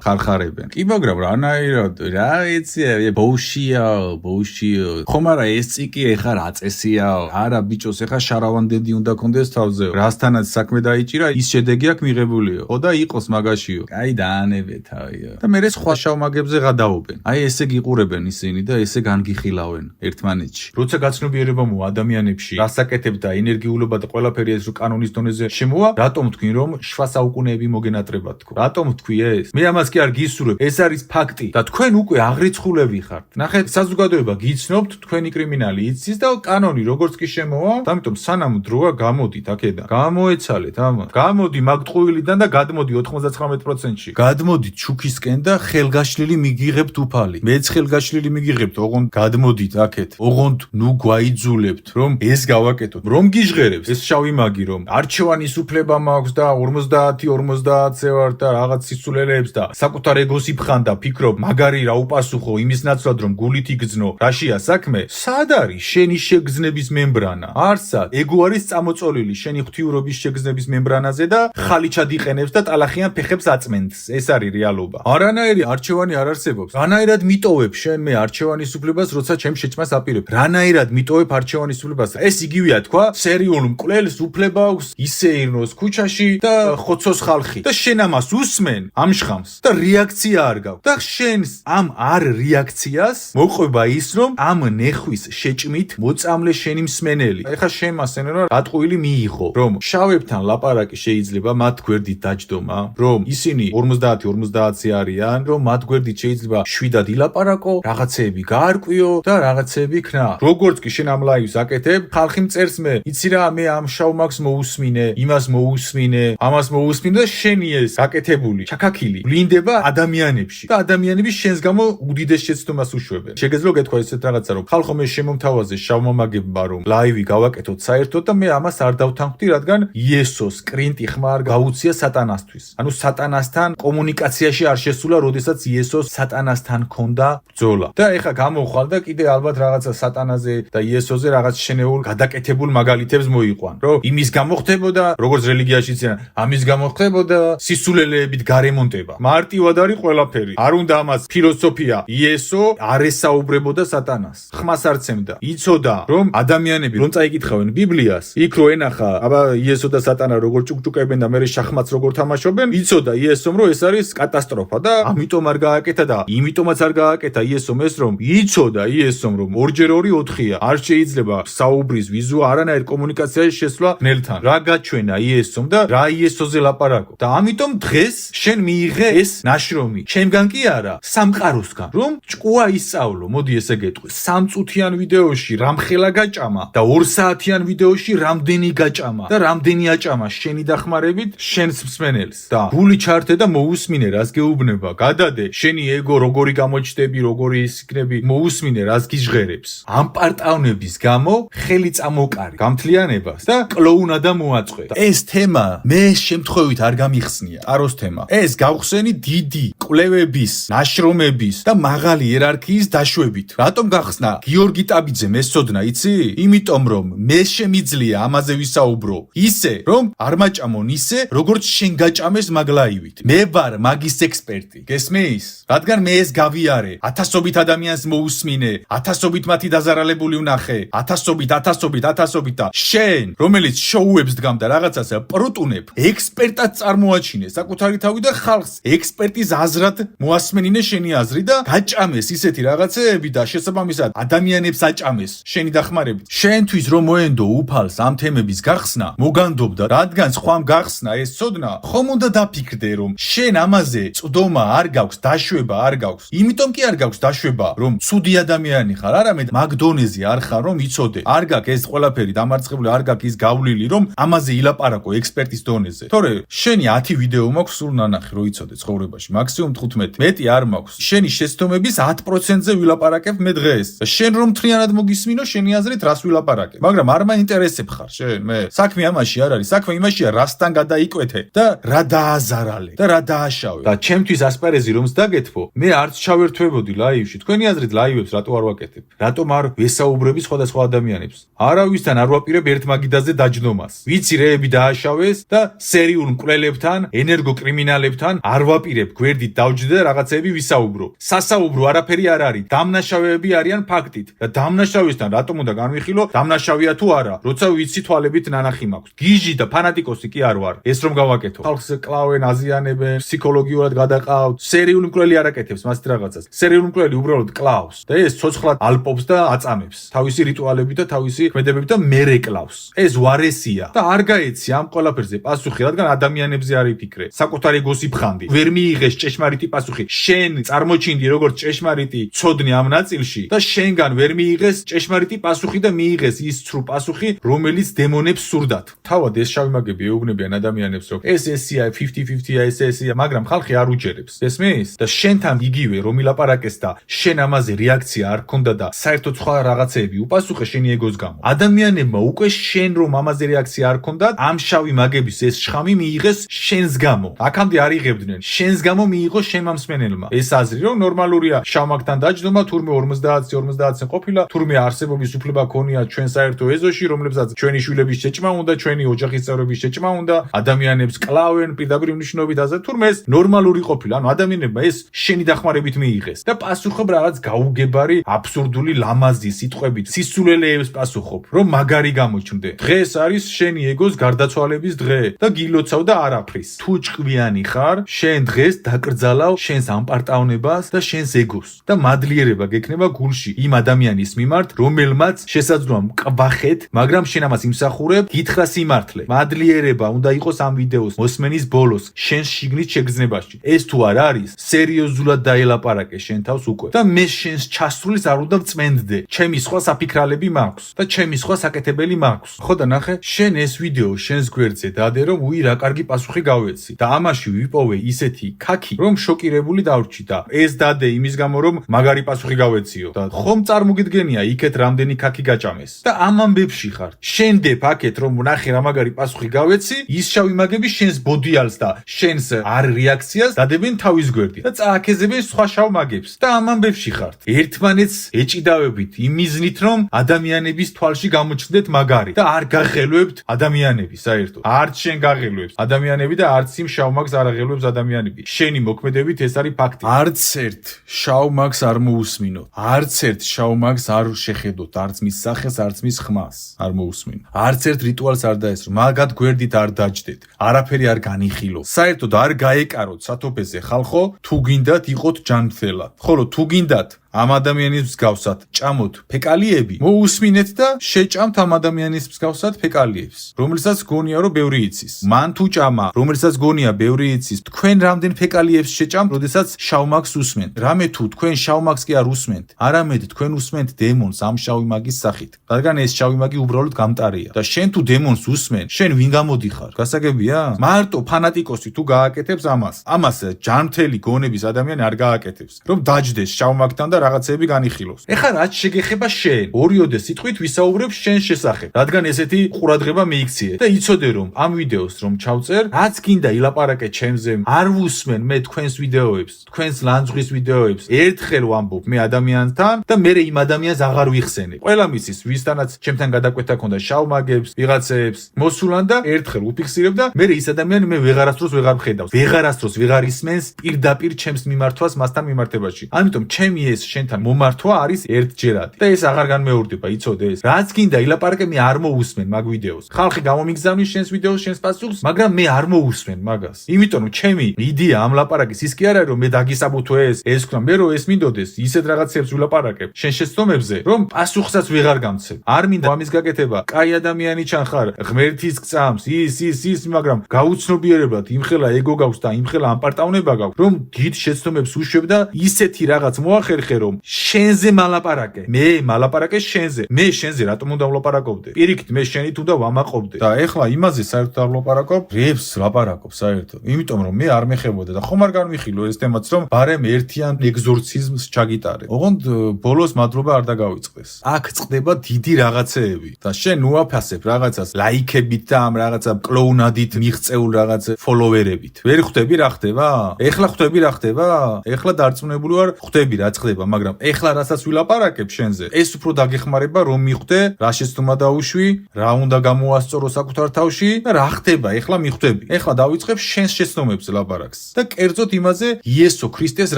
ხარხარებენ. კი მაგრამ რანაირად რა ვიცი ბოუშიო ხომ არა ეს წიკი ეხა რა წესიაო არა ბიჭოს ეხა შარავანდედი უნდა კონდეს თავზე რასთანაც საქმე დაიჭირა ის შედეგი აქვს მიღებულიო ხო და იყოს მაგაშიო კაი დაანებე თავიო და მე სხვა შავმაგებზე გადაობენ აი ესე გიყურებენ ისინი და ესე განგიხილავენ ერთმანეთში როცა გაცნობიერება მოა ადამიანებში რასაკეთებ და ენერგიულობა და ყველაფერი ეს რო კანონის დონეზე შემოვა რატომ თქვი რომ 7 საუკუნეები მოგენატრებათ თქო რატომ თქვი ეს მე ამას კი არ გისურვებ ეს არის ფაქტი და თქვენ უკვე აღრიცხულები ხართ. ნახეთ, საზოგადოება გიცნობთ, თქვენი კრიმინალი იცის და კანონი როგორც კი შემოვა, ამიტომ სანამ დროა გამოდით აქედან. გამოეცალეთ ამას. გამოდი მაგტყუილიდან და გადმოდი 99%-ში. გადმოდით ჩუქისკენ და ხელგაშლილი მიგიღებთ უფალი. მეც ხელგაშლილი მიგიღებთ, ოღონდ გადმოდით აქეთ. ოღონდ ნუ გვაიძულებთ, რომ ეს გავაკეთოთ. რომ გიჟღერებს ეს შავი მაგი რომ არჩევანის უფლება მაქვს და 50-50-ზე ვარ და რაღაც სიცულელეებს და საკუთარ ეგოს იფხ ხან და ფიქრობ მაგარი რა უპასუხო იმის ნაცვლად რომ გულით იგრძნო რაშია საქმე სად არის შენი შეგრძნების მემბრანა არსად ეგო არის წამოწოლილი შენი ღვთიურობის შეგრძნების მემბრანაზე და ხალიჩად იყენებს და ტალახიან ფეხებს აწმენს ეს არის რეალობა არანაირი არჩევანი არ არსებობს რანაირად მიტოვებ შენ მე არჩევანის უფლებას როცა ჩემ შეჭმას აპირებ რანაირად მიტოვებ არჩევანის უფლებას ეს იგივეა თქვა სერიულ მკვლელს უფლება აქვს ისე ირნოს ქუჩაში და ხოცოს ხალხი და შენ ამას უსმენ ამშხამს და რეაქცია არ გაქვს და შენს ამ არ რეაქციას მოყვება ის რომ ამ ნეხვის შეჭმით მოწამლე შენი მსმენელი ეხა შენ მასენე რომ რატყუილი მიიღო რომ შავებთან ლაპარაკი შეიძლება მათ გვერდით დაჯდომა რომ ისინი 50-50 არიან რომ მათ გვერდით შეიძლება შვიდად ილაპარაკო რაღაცეები გაარკვიო და რაღაცეები ქნა როგორც კი შენ ამ ლაივს აკეთებ ხალხი მწერს მე იცი რა მე ამ შავმაგს მოусმინე იმას მოусმინე ამას მოусმინე და შენი ეს აკეთებული ჩაკაკილი ვლინდება ადამიანებში და ადამიანები შენს გამო უდიდეს შეცდომას უშვებენ შეგეძლო გეთქვა ესეთ რაღაცა რომ ხალხო მე შემომთავაზე შავმამაგებმა რომ ლაივი გავაკეთოთ საერთოდ და მე ამას არ დავთანხმდი რადგან იესოს კრინტი ხმა არ გაუწია სატანასთვის ანუ სატანასთან კომუნიკაციაში არ შესულა როდესაც იესოს სატანასთან ქონდა ბრძოლა და ეხა გამოხვალ და კიდე ალბათ რაღაცა სატანაზე და იესოზე რაღაც შენეულ გადაკეთებულ მაგალითებს მოიყვან რომ იმის გამო ხდებოდა როგორც რელიგიაში იციან ამის გამო ხდებოდა სისულელეებით გარემონტება მარტივად არის ყველაფერი არ უნდა ამას ფილოსოფია იესო არ ესაუბრებოდა სატანას ხმას არ ცემდა იცოდა რომ ადამიანები რომ წაიკითხავენ ბიბლიას იქ რო ენახა აბა იესო და სატანა როგორ ჭუკჭუკებენ და მე შახმაც როგორ თამაშობენ იცოდა იესომ რომ ეს არის კატასტროფა და ამიტომ არ გააკეთა და იმიტომაც არ გააკეთა იესომ ეს რომ იცოდა იესომ რომ 2x2 4-ია არ შეიძლება საუბრის ვიზუა არანაირ კომუნიკაციაში შესვლა ნელთან რა გაჩვენა იესომ და რა იესოზე ლაპარაკო და ამიტომ დღეს შენ მიიღე ეს ნაშრომი ჩემგან კი არა სამყაროსგან რომ ჭკუა ისწავლო მოდი ესე გეტყვი 3 წუთიან ვიდეოში რამხელა გაჭამა და 2 საათიან ვიდეოში რამდენი გაჭამა და რამდენი აჭამა შენი დახმარებით შენს მსმენელს და გული ჩართე და მოусმინე რას გეუბნება გადადე შენი ეგო როგორი გამოჩდები როგორი ისიქნები მოусმინე რას გიჟღერებს ამ პარტავნების გამო ხელი წამოკარი გამთლიანებას და კლოუნად მოაწყვე ეს თემა მე შემთხვევით არ გამიხსნია ტაროს თემა ეს გავხსენი დიდი კვლევების ნაშრომების და მაღალი იერარქიის დაშვებით რატომ გახსნა გიორგი ტაბიძემ ეს ცოდნა იცი იმიტომ რომ მე შემიძლია ამაზე ვისაუბრო ისე რომ არ მაჭამონ ისე როგორც შენ გაჭამეს მაგლაივით მე ვარ მაგის ექსპერტი გესმის რადგან მე ეს გავიარე ათასობით ადამიანს მოусმინე ათასობით მათი დაზარალებული ვნახე ათასობით და შენ რომელიც შოუებს დგამ და რაღაცას პროტუნებ ექსპერტად წარმოაჩინე საკუთარი თავი და ხალხს ექსპერტის აზრად მოასმენინე შენი აზრი და გაჭამეს ისეთი რაღაცეები და შესაბამისად ადამიანებს აჭამეს შენი დახმარებით შენთვის რომ მოენდო უფალს ამ თემების გახსნა მოგანდობდა რადგან სხვამ გახსნა ეს ცოდნა ხომ უნდა დაფიქრდე რომ შენ ამაზე წვდომა არ გაქვს დაშვება არ გაქვს იმიტომ კი არ გაქვს დაშვება რომ ცუდი ადამიანი ხარ არამედ მაგდონეზე არ ხარ რომ იცოდე არ გაქვს ეს ყველაფერი დამარცხებული არ გაქვს ის გავლილი რომ ამაზე ილაპარაკო ექსპერტის დონეზე თორე შენი 10 ვიდეო მაქვს სულ ნანახი რო იცოდე ცხოვრებაში მაქსიმუმ 15 მეტი არ მაქვს შენი შეცდომების 10%-ზე ვილაპარაკებ მე დღეს შენ რომ მთლიანად მოგისმინო შენი აზრით რას ვილაპარაკებ მაგრამ არ მაინტერესებ ხარ შენ მე საქმე ამაში არ არის საქმე იმაშია რასთან გადაიკვეთე და რა დააზარალე და რა დააშავე და ჩემთვის ასპარეზი რომს დაგეთბო მე არც ჩავერთვებოდი ლაივში თქვენი აზრით ლაივებს რატო არ ვაკეთებ რატომ არ ვესაუბრები სხვადასხვა ადამიანებს არავისთან არ ვაპირებ ერთ მაგიდაზე დაჯდომას ვიცი რეები დააშავეს და სერიულ მკვლელებთან ენერგო კრიმინალებთან არ ვაპირებ გვერდით დავჯდე და რაღაცეები ვისაუბრო სასაუბრო არაფერი არ არის დამნაშავეები არიან ფაქტით და დამნაშავესთან რატომ უნდა განვიხილო დამნაშავეა თუ არა როცა ვიცი თვალებით ნანახი მაქვს გიჟი და ფანატიკოსი კი არ ვარ ეს რომ გავაკეთო ხალხს კლავენ აზიანებენ ფსიქოლოგიურად გადაყავთ სერიული მკვლელი არ აკეთებს მასეთ რაღაცას სერიული მკვლელი უბრალოდ კლავს და ეს ცოცხლად ალპობს და აწამებს თავისი რიტუალებით და თავისი ქმედებებით და მერე კლავს ეს ვარესია და არ გაეცი ამ ყველაფერზე პასუხი რადგან ადამიანებზე არ იფიქრე საკუთარი ეგოს იფხანდი ვერ მიიღეს ჭეშმარიტი პასუხი შენ წარმოჩინდი როგორც ჭეშმარიტი ცოდნე ამ ნაწილში და შენგან ვერ მიიღეს ჭეშმარიტი პასუხი და მიიღეს ის ცრუ პასუხი რომელიც დემონებს სურდათ თავად ეს შავი მაგები ეუბნებიან ადამიანებს რომ ესია 50-50-ია ესია მაგრამ ხალხი არ უჯერებს ესმის და შენთან იგივე რომ ილაპარაკეს და შენ ამაზე რეაქცია არ ქონდა და საერთოდ სხვა რაღაცეები უპასუხე შენი ეგოს გამო ადამიანებმა უკვე შენ რომ ამაზე რეაქცია არ ქონდათ ამ შავი მაგების ეს შხამი მიიღეს შენს გამო აქამდე არ იღებდნენ შენს გამო მიიღო შენმა მსმენელმა ეს აზრი რომ ნორმალურია შავმაგთან დაჯდომა თურმე 50-50 ყოფილა თურმე არსებობის უფლება ქონია ჩვენ საერთო ეზოში რომლებსაც ჩვენი შვილების შეჭმა უნდა ჩვენი ოჯახის წევრების შეჭმა უნდა ადამიანებს კლავენ პირდაპირ მნიშვნელობით ასე თურმე ეს ნორმალური ყოფილა ანუ ადამიანებმა ეს შენი დახმარებით მიიღეს და პასუხობ რაღაც გაუგებარი აბსურდული ლამაზი სიტყვებით სისულელეებს პასუხობ რომ მაგარი გამოჩნდე დღეს არის შენი ეგოს გარდაცვალების დღე და გილოცავ და არაფრის თუ ჭკვიანი ხარ შენ დღეს დაკრძალავ შენს ამპარტავნებას და შენს ეგოს და მადლიერება გექნება გულში იმ ადამიანის მიმართ რომელმაც შესაძლოა მკვახეთ მაგრამ შენ ამას იმსახურებ გითხრა სიმართლე მადლიერება უნდა იყოს ამ ვიდეოს მოსმენის ბოლოს შენ შიგნით შეგრძნებაში ეს თუ არ არის სერიოზულად დაელაპარაკე შენ თავს უკვე და მე შენს ჩასრულის არ უნდა ვწმენდე ჩემი სხვა საფიქრალები მაქვს და ჩემი სხვა საკეთებელი მაქვს ხო და ნახე შენ ეს ვიდეო შენს გვერდზე დადე რომ უი რა კარგი პასუხი გავეცი და ამაში ვიპოვე ისეთი ქაქი რომ შოკირებული დავრჩი და ეს დადე იმის გამო რომ მაგარი პასუხი გავეციო და ხომ წარმოგიდგენია იქეთ რამდენი ქაქი გაჭამეს და ამ ამბებში ხარ შენდებ აქეთ რომ ნახე რა მაგარი პასუხი გავეცი ის შავი მაგები შენს ბოდიალს და შენს არ რეაქციას დადებენ თავის გვერდით და წააქეზებენ სხვა შავ მაგებს და ამ ამბებში ხარ ერთმანეთს ეჭიდავებით იმ მიზნით რომ ადამიანების თვალში გამოჩნდეთ მაგარი და არ გაღელვებთ ადამიანები საერთოდ არც შენ გაღელვებს ადამიანები და არც იმ შავ მაგს არ აღელვებს ადამიანები შენი მოქმედებით ეს არის ფაქტი არც ერთ შავ მაგს არ მოусმინო არც ერთ შავ მაგს არ შეხედოთ არც მის სახეს არც მის ხმას არ მოусმინო არც ერთ რიტუალს არ დაესწრო მაგათ გვერდით არ დაჯდეთ არაფერი არ განიხილო საერთოდ არ გაეკაროთ სათოფეზე ხალხო თუ გინდათ იყოთ ჯანმრთელად ხოლო თუ გინდათ ამ ადამიანის მსგავსად ჭამოთ ფეკალიები მოусმინეთ და შეჭამთ ამ ადამიანის მსგავსად ფეკალიებს რომელსაც გონია რომ ბევრი იცის მან თუ ჭამა რომელსაც გონია ბევრი იცის თქვენ რამდენ ფეკალიებს შეჭამთ როდესაც შავმაგს უსმენთ რამე თუ თქვენ შავმაგს კი არ უსმენთ არამედ თქვენ უსმენთ დემონს ამ შავი მაგის სახით რადგან ეს შავი მაგი უბრალოდ გამტარია და შენ თუ დემონს უსმენ შენ ვინ გამოდიხარ გასაგებია მარტო ფანატიკოსი თუ გააკეთებს ამას ჯანმრთელი გონების ადამიანი არ გააკეთებს რომ დაჯდეს შავმაგთან და რაღაცები განიხილოს. ეხლა რაც შეგეხება შენ, ორიოდე სიტყვით ვისაუბრებ შენ შესახებ, რადგან ესეთი ყურადღება მიიქციე და იცოდე რომ ამ ვიდეოს რომ ჩავწერ, რაც გინდა ილაპარაკე ჩემზე, არ ვუსმენ მე თქვენს ვიდეოებს, თქვენს ლანძღვის ვიდეოებს, ერთხელ ვამბობ მე ადამიანთან და მე იმ ადამიანს აღარ ვიხსენე. ყველა მისის ვისთანაც ჩემთან გადაკვეთა ქონდა შავმაგებს, ვიღაცებს, მოსულან და ერთხელ უფიქსირებ და მე ის ადამიანი მე ვეღარასდროს ვეღარ ვხედავს. ვეღარასდროს ვეღარ ისმენს პირდაპირ ჩემს მიმართვას მასთან მიმართებაში. ამიტომ ჩემი ეს შენთან მომართვა არის ერთჯერადი და ეს აღარ განმეორდება იცოდე ეს რაც გინდა ილაპარაკე მე არ მოусმენ მაგ ვიდეოს ხალხი გამომიგზავნის შენს ვიდეოს შენს პასუხს მაგრამ მე არ მოусმენ მაგას იმიტომ რომ ჩემი იდეა ამ ლაპარაკის ის კი არ არის რომ მე დაგისაბუთო ეს ვქნა მე რომ ეს მინდოდეს ისეთ რაღაცებს ვილაპარაკებ შენ შეცდომებზე რომ პასუხსაც ვეღარ გამცემ არ მინდა ამის გაკეთება კაი ადამიანი ჩანხარ ღმერთის გწამს ის მაგრამ გაუცნობიერებლად იმხელა ეგო გაქვს და იმხელა ამპარტავნება გაქვს რომ დიდ შეცდომებს უშვებ და ისეთი რაღაც მოახერხე რომ შენზე მალაპარაკე მე მალაპარაკე შენზე მე შენზე რატომ უნდა ვლაპარაკობდე პირიქით მე შენით უნდა ვამაყობდე და ეხლა იმაზე საერთოდ არ ვლაპარაკობ რებს ვლაპარაკობ საერთოდ იმიტომ რომ მე არ მეხებოდა და ხომ არ განვიხილო ეს თემაც რომ ბარემ ერთიან ეგზორციზმს ჩაგიტარე ოღონდ ბოლოს მადლობა არ დაგავიწყდეს აქ წყდება დიდი რაღაცეები და შენ უაფასებ რაღაცას ლაიქებით და ამ რაღაცა კლოუნადით მიღწეულ რაღაც ფოლოვერებით ვერ ხვდები რა ხდება ეხლა ხვდები რა ხდება ეხლა დარწმუნებული ვარ ხვდები რა ხდება მაგრამ ეხლა რასაც ვილაპარაკებ შენზე ეს უფრო დაგეხმარება რომ მიხვდე რა შეცდომა დაუშვი რა უნდა გამოასწორო საკუთარ თავში და რა ხდება ეხლა მიხვდები ეხლა დავიწყებ შენს შეცდომებზე ლაპარაკს და კერძოდ იმაზე იესო ქრისტეს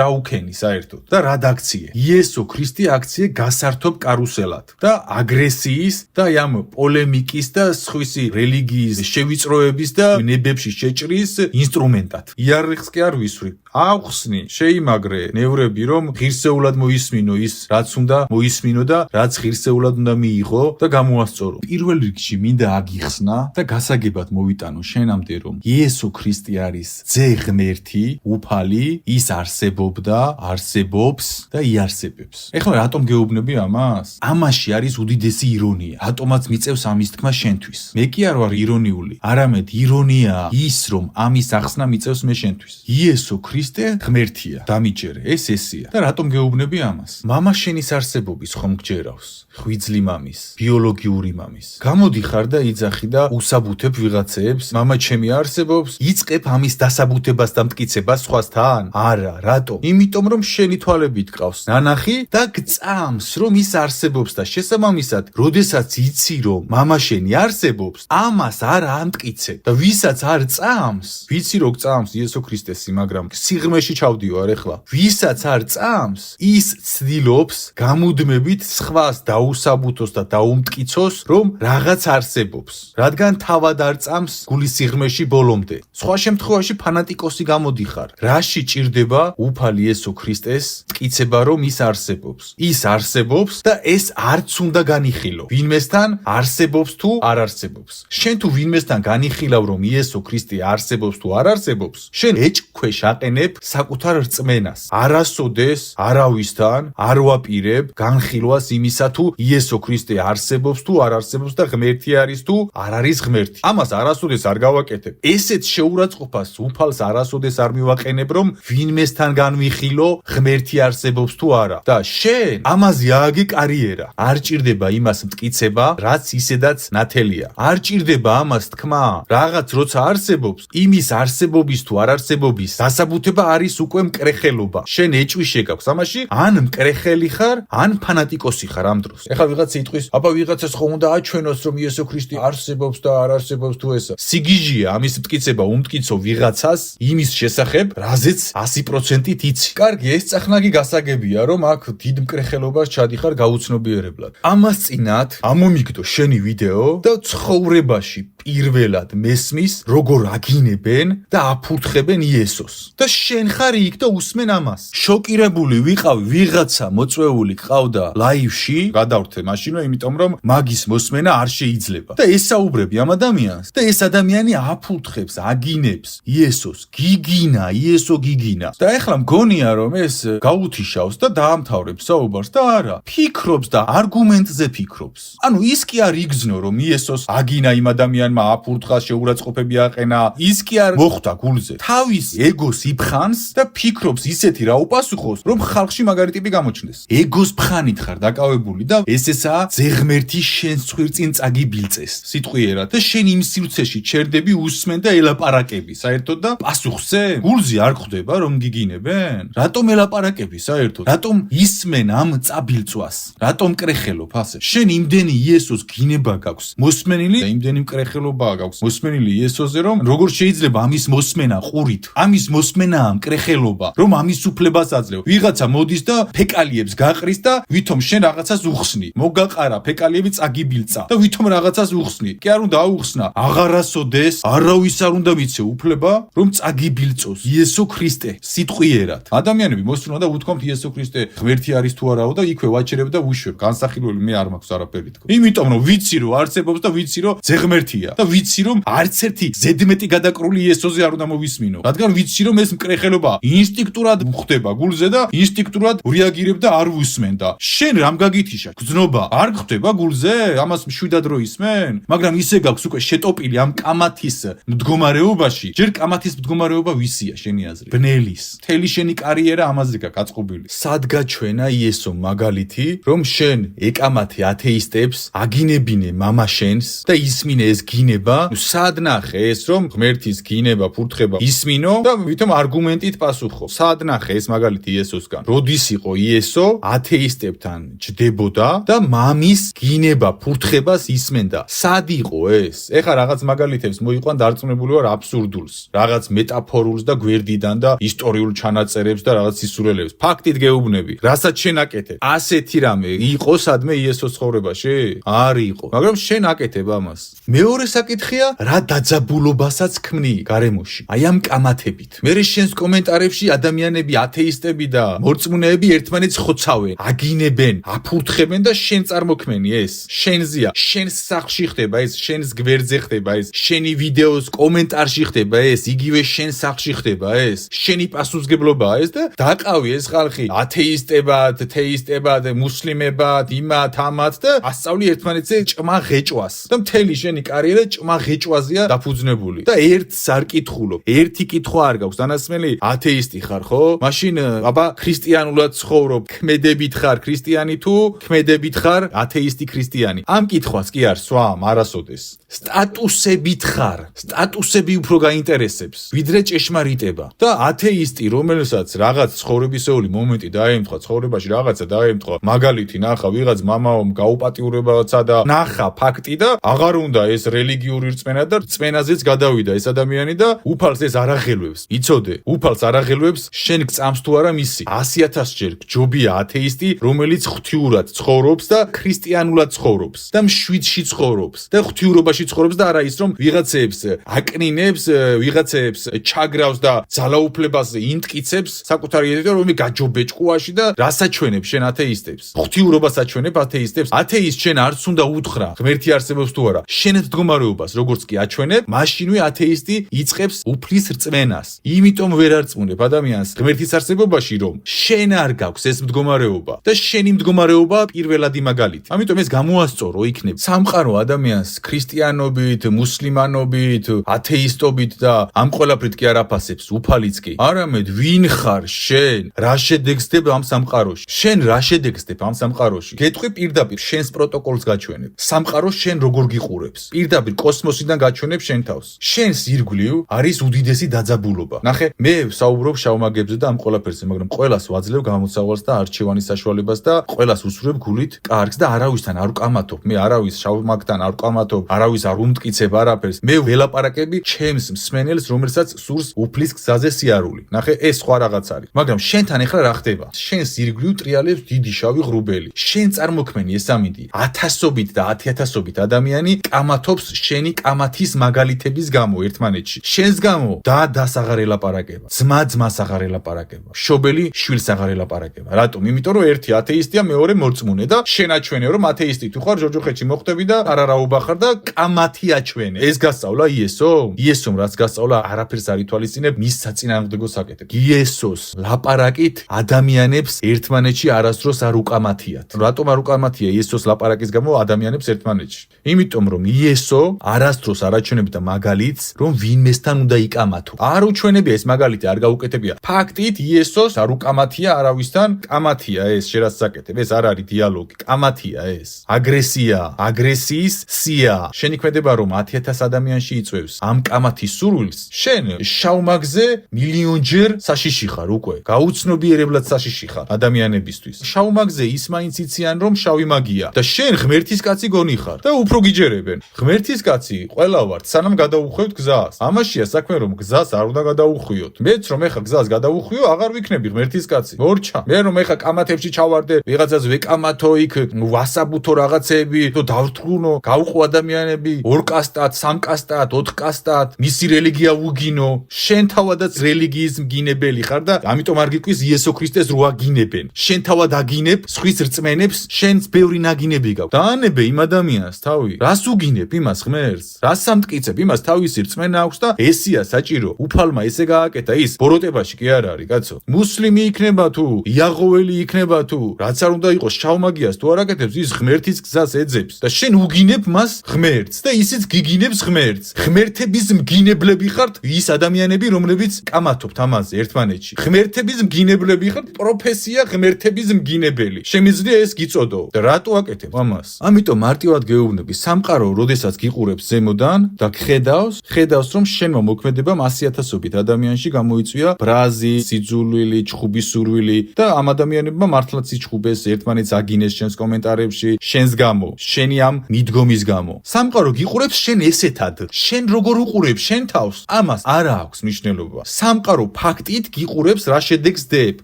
რა უქენი საერთოდ და რა დაქციე იესო ქრისტე აქციე გასართობ კარუსელად და აგრესიის და ამ პოლემიკის და სხვისი რელიგიის შევიწროების და ნებებში შეჭრის ინსტრუმენტად იარაღს კი არ ვისვრი ავხსნი შეიმაგრე ნევრები რომ ღირსეულად მოისმინო ის რაც უნდა მოისმინო და რაც ღირსეულად უნდა მიიღო და გამოასწორო პირველ რიგში მინდა აგიხსნა და გასაგებად მოვიტანო შენამდე რომ იესო ქრისტე არის ძე ღმერთი უფალი ის არსებობდა არსებობს და იარსებებს ეხლა რატომ გეუბნები ამას ამაში არის უდიდესი ირონია რატომაც მიწევს ამის თქმა შენთვის მე კი არ ვარ ირონიული არამედ ირონია ის რომ ამის ახსნა მიწევს მე შენთვის იესო ქრისტე ღმერთია, დამიჯერე, ესია. და რატომ გეუბნები ამას? მამა შენის არსებობის ხომ გჯერავს? ხვიძლი მამის, ბიოლოგიური მამის. გამოდიხარ და იძახი და უსაბუთებ ვიღაცებს, მამა ჩემი არსებობს, იწყებ ამის დასაბუთებას და მტკიცებას სხვასთან? არა, რატომ? იმიტომ რომ შენი თვალებით გყავს ნანახი და გწამს რომ ის არსებობს და შესაბამისად, როდესაც იცი რომ მამა შენი არსებობს, ამას არ ამტკიცებ და ვისაც არ წამს, ვიცი რომ გწამს იესო ქრისტესი, მაგრამ სიღრმეში ჩავდივარ ახლა. ვისაც არ წამს, ის ცდილობს გამუდმებით სხვას დაუსაბუთოს და დაუმტკიცოს, რომ რაღაც არსებობს, რადგან თავად არ წამს გულის სიღრმეში ბოლომდე. სხვა შემთხვევაში ფანატიკოსი გამოდიხარ. რაში ჭირდება უფალ იესო ქრისტეს მტკიცება, რომ ის არსებობს? ის არსებობს და ეს არც უნდა განიხილო. ვინმესთან არსებობს თუ არ არსებობს. შენ თუ ვინმესთან განიხილავ, რომ იესო ქრისტე არსებობს თუ არ არსებობს, შენ ეჭქვეშ აყენებ საკუთარ რწმენას. არასოდეს არავისთან არ ვაპირებ განხილვას იმისა თუ იესო ქრისტე არსებობს თუ არ არსებობს და ღმერთი არის თუ არ არის ღმერთი. ამას არასოდეს არ გავაკეთებ. ესეც შეურაცხყოფას უფალს არასოდეს არ მივაყენებ, რომ ვინმესთან განვიხილო ღმერთი არსებობს თუ არა. და შენ ამაზე ააგე კარიერა. არ ჭირდება იმას მტკიცება, რაც ისედაც ნათელია. არ ჭირდება ამას თქმა, რაღაც როცა არსებობს, იმის არსებობის თუ არ არსებობის დასაბუთება არის უკვე მკრეხელობა. შენ ეჭვი გაქვს ამაში, ან მკრეხელი ხარ, ან ფანატიკოსი ხარ ამ დროს. ეხლა ვიღაცა იტყვის, აბა ვიღაცას ხომ უნდა აჩვენოს, რომ იესო ქრისტე არსებობს და არ არსებობს თუ ესა. სიგიჟია ამის მტკიცება უმტკიცო ვიღაცას იმის შესახებ, რაზეც 100%-ით იცი. კარგი, ეს წახნაგი გასაგებია, რომ აქ დიდ მკრეხელობას ჩადიხარ გაუცნობიერებლად. ამას წინათ ამომიგდო შენი ვიდეო და ცხოვრებაში პირველად მესმის, როგორ აგინებენ და აფურთხებენ იესოს. და შენ ხარ იქ და უსმენ ამას. შოკირებული ვიყავი, ვიღაცა მოწვეული ყავდა ლაივში, გადავრთე მაშინო, იმიტომ რომ მაგის მოსმენა არ შეიძლება. და ესაუბრები ამ ადამიანს და ეს ადამიანი აფურთხებს, აგინებს იესოს. გიგინა, იესო გიგინა. და ეხლა მგონია რომ ეს გაუთიშავს და დაამთავრებს საუბარს და არა, ფიქრობს და არგუმენტზე ფიქრობს. ანუ ის კი არ იგრძნო რომ იესოს აგინა იმ ადამიანმა, აფურთხა, შეურაცხყოფები აყენა, ის კი არ მოხვდა გულზე. თავის ეგოს იფხანს და ფიქრობს ისეთი რა უპასუხოს, რომ ხალხში მაგარი ტიპი გამოჩნდეს. ეგოს ფხანით ხარ დაკავებული და ესეა ზეღმერთი შენს ხვირწინ წაგიბილწეს სიტყვიერად და შენ იმ სივრცეში ჩერდები, უსმენ და ელაპარაკები საერთოდ და პასუხზე გულზე არ ხვდება რომ გიგინებენ? რატომ ელაპარაკები საერთოდ? რატომ ისმენ ამ წაბილწვას? რატომ კრეხელობ ასე? შენ იმდენი იესოს გინება გაქვს მოსმენილი და იმდენი მკრეხელობა გაქვს მოსმენილი იესოზე, რომ როგორ შეიძლება ამის მოსმენა ყურით, ამის მოსმენა მკრეხელობა, რომ ამის უფლებას აძლევ. ვიღაცა მოდის და ფეკალიებს გაყრის და ვითომ შენ რაღაცას უხსნი. მოგაყარა ფეკალიები წაგიბილწა და ვითომ რაღაცას უხსნი. კი არ უნდა აუხსნა. აღარასოდეს არავის არ უნდა მიცე უფლება, რომ წაგიბილწოს იესო ქრისტე სიტყვიერად. ადამიანები მოსწრონ და უთქვამთ იესო ქრისტე ღმერთი არის თუ არაო და იქვე ვაჩერებ და ვუშვებ. განსახილველი მე არ მაქვს არაფერი თქო. იმიტომ რომ ვიცი რომ არსებობს და ვიცი რომ ზეღმერთია და ვიცი რომ არც ერთი ზედმეტი გადაკრული იესოზე არ უნდა მოვისმინო. რადგან ვიცი რომ ეს მკრეხელობა ინსტინქტურად ხდება გულზე და ინსტინქტურად რეაგირებ და არ ვუსმენ და შენ რამ გაგითიშა? გძნობა არ ხდება გულზე? ამას მშვიდად რო ისმენ? მაგრამ ისე გაქვს უკვე შეტოპილი ამ კამათის მდგომარეობაში. ჯერ კამათის მდგომარეობა ვისია შენი აზრით? ბნელის. მთელი შენი კარიერა ამაზე გაწყობილი. სად გაჩვენა იესო მაგალითი, რომ შენ ეკამათე ათეისტებს, აგინებინე მამა შენს და ისმინე ეს გინება? სად ნახე ეს რომ ღმერთის გინება, ფურთხება ისმინო და ვითომ არგუმენტით პასუხო? სად ნახე ეს მაგალითი იესოსგან? როდის იყო იესო ათეისტებთან ჯდებოდა და მამის გინება, ფურთხებას ისმენდა? სად იყო ეს? ეხა რაღაც მაგალითებს მოიყვან დარწმუნებული ვარ აბსურდულს, რაღაც მეტაფორულს და გვერდიდან და ისტორიულ ჩანაწერებს და რაღაც ისურველებს. ფაქტით გეუბნები, რასაც შენ აკეთებ. ასეთი რამე იყო სადმე იესოს ცხოვრებაში? არ იყო. მაგრამ შენ აკეთებ ამას. მეორე საკითხია, რა დაძაბულობასაც ქმნი გარემოში. აი ამ კამათებით. მერე შენს კომენტარებში ადამიანები, ათეისტები და მორწმუნეები ერთმანეთს ხოცავენ, აგინებენ, აფურთხებენ და შენ წარმოქმენი ეს. შენზია, შენს სახლში ხდება ეს, შენს გვერდზე ხდება ეს, შენი ვიდეოს კომენტარში ხდება ეს, იგივე შენ სახლში ხდება ეს. შენი პასუხისგებლობაა ეს და დაყავი ეს ხალხი ათეისტებად, თეისტებად, მუსლიმებად, იმათ, ამათ და ასწავლი ერთმანეთზე ჭმა ღეჭვას. და მთელი შენი კარიერა ვიდრე ჭმა ღეჭვაზეა დაფუძნებული და ერთს არ კითხულობ. ერთი კითხვა არ გაქვს. დანასმელი ათეისტი ხარ, ხო? მაშინ აბა ქრისტიანულად ცხოვრობ, ქმედებით ხარ ქრისტიანი თუ ქმედებით ხარ ათეისტი ქრისტიანი. ამ კითხვას კი არ სვამ არასოდეს. სტატუსებით ხარ. სტატუსები უფრო გაინტერესებს, ვიდრე ჭეშმარიტება. და ათეისტი, რომელსაც რაღაც ცხოვრებისეული მომენტი დაემთხვა, ცხოვრებაში რაღაცა დაემთხვა, მაგალითი ნახა ვიღაც მამაომ გაუპატიურებაცა და ნახა ფაქტი და აღარ უნდა ეს რელიგიური რწმენა და რწმენაზეც გადავიდა ეს ადამიანი და უფალს ეს არ აღელვებს. იცოდე, უფალს არ აღელვებს შენ გწამს თუ არა მისი. 100,000 ჯერ ჯობია ათეისტი, რომელიც ღვთიურად ცხოვრობს და ქრისტიანულად ცხოვრობს და მშვიდში ცხოვრობს და ღვთიურობაში ცხოვრობს და არა ის რომ ვიღაცებს აკნინებს, ვიღაცებს ჩაგრავს და ძალაუფლებას ინტკიცებს საკუთარი იდეით რომ გაჯობეჭკუაში და რასაჩვენებს შენ ათეისტებს. ღვთიურობას აჩვენებ ათეისტებს. ათეისტ შენ არც უნდა უთხრა ღმერთი არსებობს თუ არა. შენეთ მდგომარეობას როგორც კი აჩვენებ, მაშინვე ათეისტი იწყებს უფლის რწმენას. იმიტომ ვერ არწმუნებ ადამიანს ღმერთის არსებობაში რომ შენ არ გაქვს ეს მდგომარეობა და შენი მდგომარეობა პირველადი მაგალითი. ამიტომ ეს გამოასწორო იქნებ სამყარო ადამიანს ქრისტიანობით, მუსლიმანობით, ათეისტობით და ამ ყველაფრით კი არ აფასებს უფალიც კი. არამედ ვინ ხარ შენ? რა შედეგს დებ ამ სამყაროში? შენ რა შედეგს დებ ამ სამყაროში? გეტყვი პირდაპირ შენს პროტოკოლს გაჩვენებ. სამყარო შენ როგორ გიყურებს? პირდაპირ კოსმოსიდან გაჩვენებ შენ თავს. შენს ირგვლივ არის უდიდესი დაძაბულობა. ნახე, მე ვსაუბრობ შავმაგებზე და ამ ყველაფერზე, მაგრამ ყველას ვაძლევ გამოსავალს და არჩევანის საშუალებას და ყველას უსურვებ გულით კარგს და არავისთან არ ვკამათობ. მე არავის შავმაგთან არ ვკამათობ, არავის არ უმტკიცებ არაფერს. მე ველაპარაკები ჩემს მსმენელს, რომელსაც სურს უფლის გზაზე სიარული. ნახე, ეს სხვა რაღაც არის. მაგრამ შენთან ახლა რა ხდება? შენს ირგვლივ ტრიალებს დიდი შავი ღრუბელი. შენ წარმოქმენი ეს ამინდი 1000-ობით და 10,000-ობით ადამიანი კამათობს შენი კამათის მაგალითების გამო ერთმანეთში. შენს გამო დას აღარ ელაპარაკება, ძმა-ძმას აღარ ელაპარაკება, მშობელი შვილს აღარ ელაპარაკება. რატომ? იმიტომ რომ ერთი ათეისტია, მეორე მორწმუნე და შენ აჩვენე რომ ათეისტი თუ ხარ ჯოჯოხეთში მოხვდები და არარაობა ხარ და კამათი აჩვენე. ეს გასწავლა იესომ? იესომ რაც გასწავლა არაფერს არ ითვალისწინებ მის საწინააღმდეგო საკეთებს. იესოს ლაპარაკით ადამიანებს ერთმანეთში არასდროს არ უკამათიათ. რატომ არ უკამათია იესოს ლაპარაკის გამო ადამიანებს ერთმანეთში? იმიტომ რომ იესო არასდროს არ აჩვენებდა მაგალითს რომ ვინმესთან უნდა იკამათო. არ უჩვენებია ეს მაგალითი, არ გაუკეთებია. ფაქტით იესოს არ უკამათია არავისთან, კამათია ეს შენ რაც საკეთებ. ეს არ არის დიალოგი, კამათია ეს. აგრესია, აგრესიის სია. შენი ქმედება რომ 10,000 ადამიანში იწვევს ამ კამათის სურვილს, შენ შავმაგზე მილიონჯერ საშიში ხარ უკვე. გაუცნობიერებლად საშიში ხარ ადამიანებისთვის. შავმაგზე ის მაინც იციან რომ შავი მაგია და შენ ღმერთის კაცი გონი ხარ და უფრო გიჯერებენ. ღმერთის კაცი ყველა ვართ, სანამ გადაუხვევთ გზას. ამაშია საქმე რომ გზას არ უნდა გადაუხვიოთ. მეც რომ ეხა გზას გადაუხვიო, აღარ ვიქნები ღმერთის კაცი. მორჩა. მე რომ ეხა კამათებში ჩავარდე, ვიღაცას ვეკამათო იქ, ვასაბუთო რაღაცეები, თუ დავრთქუნო, გავყო ადამიანები, ორკასტად, სამკასტად, ოთხკასტად, მისი რელიგია უგინო. შენ თავადაც რელიგიის მგინებელი ხარ და ამიტომ არ გიკვირს იესო ქრისტეს რო აგინებენ. შენ თავად აგინებ, სხვის რწმენებს, შენს ბევრი ნაგინები გაქვს. დაანებე იმ ადამიანს თავი. რას უგინებ იმას ღმერთს? რას სამტკიცებ იმას თავისი რწმენა აქვს და ესია საჭირო. უფალმა ესე გააკეთა ის ბოროტებაში კი არ არის, კაცო. მუსლიმი იქნება თუ, იაღოველი იქნება თუ, რაც არ უნდა იყოს შავმაგიას თუ არ აკეთებს, ის ღმერთის გზას ეძებს და შენ უგინებ მას ღმერთს და ისიც გიგინებს ღმერთს. ღმერთების მგინებლები ხართ ის ადამიანები, რომლებიც კამათობთ ამაზე ერთმანეთში. ღმერთების მგინებლები ხართ, პროფესია ღმერთების მგინებელი. შემიძლია ეს გიწოდო და რატო აკეთებ ამას? ამიტომ მარტივად გეუბნები, სამყარო როდესაც გიყურებს ზემოდან და ხედავს რომ შენმა მოქმედებამ 100,000-ობით ადამიანში გამოიწვია ბრაზი, სიძულვილი, ჩხუბი სურვილი და ამ ადამიანებმა მართლაც იჩხუბეს, ერთმანეთს აგინეს შენს კომენტარებში, შენს გამო, შენი ამ მიდგომის გამო. სამყარო გიყურებს შენ ესეთად. შენ როგორ უყურებ შენ თავს? ამას არ აქვს მნიშვნელობა. სამყარო ფაქტით გიყურებს რა შედეგს დებ.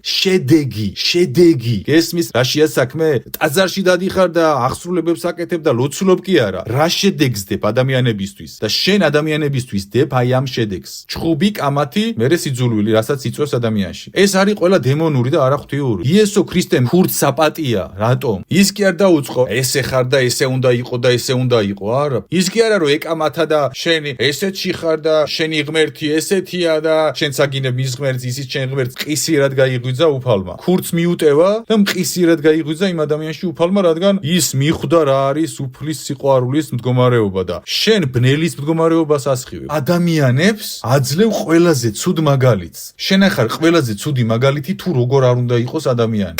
შედეგი. გესმის რაშია საქმე? ტაძარში დადიხარ და აღსრულებებს აკეთებ და ლოცულობ კი არა. რა შედეგს დებ ადამიანებისთვის და შენ ადამიანებისთვის დებ აი ამ შედეგს. ჩხუბი, კამათი, მერე სიძულვილი, რასაც იწვევს ადამიანში. ეს არის ყველა დემონური და არა ღვთიური. იესო ქრისტემ ხურც საპატია. რატომ? ის კი არ დაუწყო, ესე ხარ და ესე უნდა იყო და ესე უნდა იყო, არა. ის კი არა რომ ეკამათა და შენი ესეთში ხარ და შენი ღმერთი ესეთია და შენ საგინებ მის ღმერთს, ისიც შენ ღმერთს ყისიერად გაიღვიძა უფალმა. ხურც მიუტევა და მყისიერად გაიღვიძა იმ ადამიანში უფალმა, რადგან ის მიხვდა რა არის უფლის სიყვარულის მდგომარეობა და შენ ბნელის მდგომარეობას ასხივებ. ადამიანებს აძლევ ყველაზე ცუდ მაგალითს. შენ ახარ ყველაზე ცუდი მაგალითი თუ როგორ არ უნდა იყოს ადამიანი.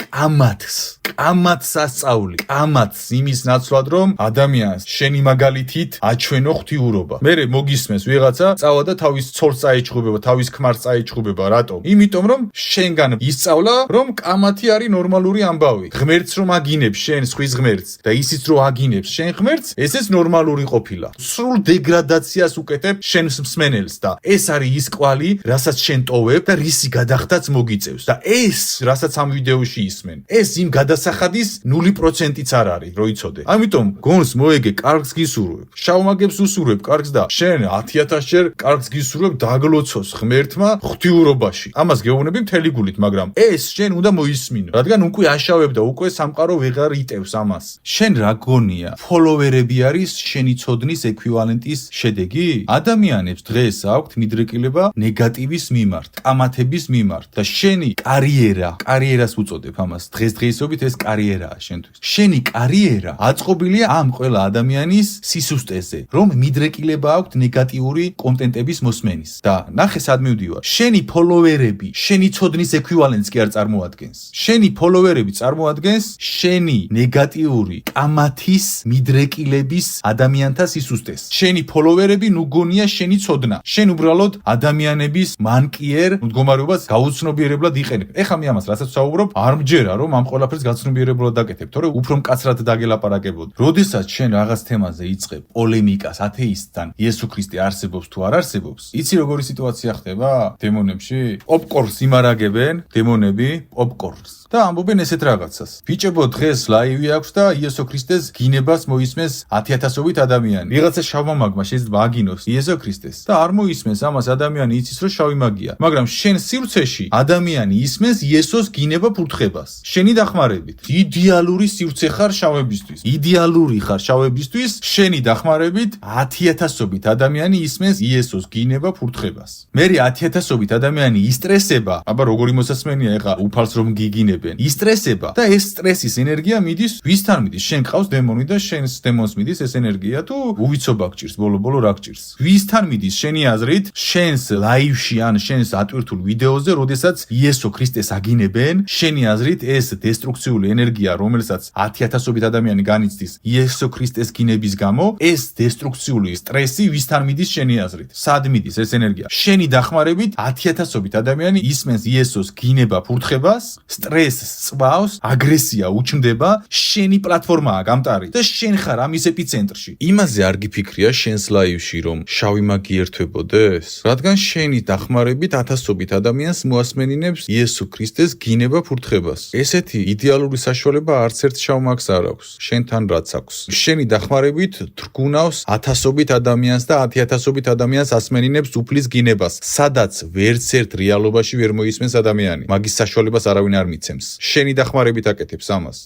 კამათს ასწავლი, კამათს იმის ნაცვლად რომ ადამიანს შენი მაგალითით აჩვენო ღვთიურობა. მერე მოგისმენს ვიღაცა წავა და თავის ცოლს წაეჩხუბება, თავის ქმარს წაეჩხუბება, რატომ? იმიტომ რომ შენგან ისწავლა რომ კამათი არის ნორმალური ამბავი. ღმერთს რომ აგინებს შენ სხვის ღმერთს და ისიც რომ აგინებს შენ ღმერთს, ესეც ნორმალური ყოფილა. სრულ დეგრადაციას უკეთებ შენს მსმენელს და ეს არის ის კვალი, რასაც შენ ტოვებ და რისი გადახდაც მოგიწევს. და ეს, რასაც ამ ვიდეოში ისმენ, ეს იმ გადასახადის 0%-იც არ არის, რო იცოდე. ამიტომ გონს მოეგე, კარგს გისურვებ. შავმაგებს უსურვებ კარგს და შენ 10,000 ჯერ კარგს გისურვებ დაგლოცოს ღმერთმა ღვთიურობაში. ამას გეუბნები მთელი გულით, მაგრამ ეს შენ უნდა მოისმინო, რადგან უკვე აშავებ და უკვე სამყარო ვეღარ იტევს ამას. შენ რა გონია? ფოლოვერები არის შენი ცოდნის ეკვივალენტის შედეგი? ადამიანებს დღეს აქვთ მიდრეკილება ნეგატივის მიმართ, კამათების მიმართ და შენი კარიერას უწოდებ ამას. დღესდღეობით ეს კარიერაა შენთვის. შენი კარიერა აწყობილია ამ ყველა ადამიანის სისუსტეზე, რომ მიდრეკილება აქვთ ნეგატიური კონტენტების მოსმენის. და ნახე სად მივდივარ. შენი ფოლოვერები შენი ცოდნის ეკვივალენტს კი არ წარმოადგენს. შენი ფოლოვერები წარმოადგენს შენი ნეგატიური კამათის მიდრეკილების ადამიანთა სისუსტეს. შენი ფოლოვერები ნუ გონია შენი ცოდნა. შენ უბრალოდ ადამიანების მანკიერ მდგომარეობას გაუცნობიერებლად იყენებ. ეხლა მე ამას რასაც ვსაუბრობ, არ მჯერა რომ ამ ყველაფერს გაცნობიერებლად დაკეთებ, თორე უფრო მკაცრად დაგელაპარაკებოდ. როდესაც შენ რაღაც თემაზე იწყებ პოლემიკას ათეისტთან, იესო ქრისტე არსებობს თუ არ არსებობს, იცი როგორი სიტუაცია ხდება დემონებში? პოპკორნს იმარაგებენ დემონები, პოპკორნს. და ამბობენ ესეთ რაღაცას. ბიჭებო, დღეს ლაივი აქვს და იესო ქრისტეს გინებას მოისმენს 10,000-ობით ადამიანი. ვიღაცა შავმა მაგმა შეიძლება აგინოს იესო ქრისტეს და არ მოისმენს ამას ადამიანი იცის რომ შავი მაგია. მაგრამ შენ სივრცეში ადამიანი ისმენს იესოს გინება ფურთხებას. შენი დახმარებით. იდეალური სივრცე ხარ შავებისთვის. იდეალური ხარ შავებისთვის, შენი დახმარებით 10,000-ობით ადამიანი ისმენს იესოს გინება ფურთხებას. მერე 10,000-ობით ადამიანი ისტრესება. აბა როგორი მოსასმენია ეხა უფალს რომ გიგინებენ. ისტრესება და ეს სტრესის ენერგია მიდის ვისთან მიდის? შენ ყავს დემონი და შენს დემონს მიდის ეს ენერგია თუ უვიცობა გჭირს ბოლო რა გჭირს? ვისთან მიდის შენი აზრით შენს ლაივში ან შენს ატვირთულ ვიდეოზე, როდესაც იესო ქრისტეს აგინებენ, შენი აზრით ეს დესტრუქციული ენერგია, რომელსაც 10,000-ობით ადამიანი განიცდის იესო ქრისტეს გინების გამო, ეს დესტრუქციული სტრესი ვისთან მიდის შენი აზრით? სად მიდის ეს ენერგია? შენი დახმარებით 10,000-ობით ადამიანი ისმენს იესოს გინება ფურთხებას, სტრესს წვავს, აგრესია უჩნდება, შენი პლატფორმაა გამტარი და შენ ხარ ამის ეპიცენტრში. იმაზე არ გიფიქრია შენს ლაივში რომ შავი მაგი ერთვებოდეს? რადგან შენი დახმარებით 1000-ობით ადამიანს მოასმენინებს იესო ქრისტეს გინება ფურთხებას. ესეთი იდეალური საშუალება არც ერთ შავ მაგს არ აქვს, შენთან რაც აქვს. შენი დახმარებით თრგუნავს 1000-ობით ადამიანს და 10,000-ობით ადამიანს ასმენინებს უფლის გინებას, სადაც ვერც ერთ რეალობაში ვერ მოისმენს ადამიანი. მაგის საშუალებას არავინ არ მიცემს. შენი დახმარებით აკეთებს ამას.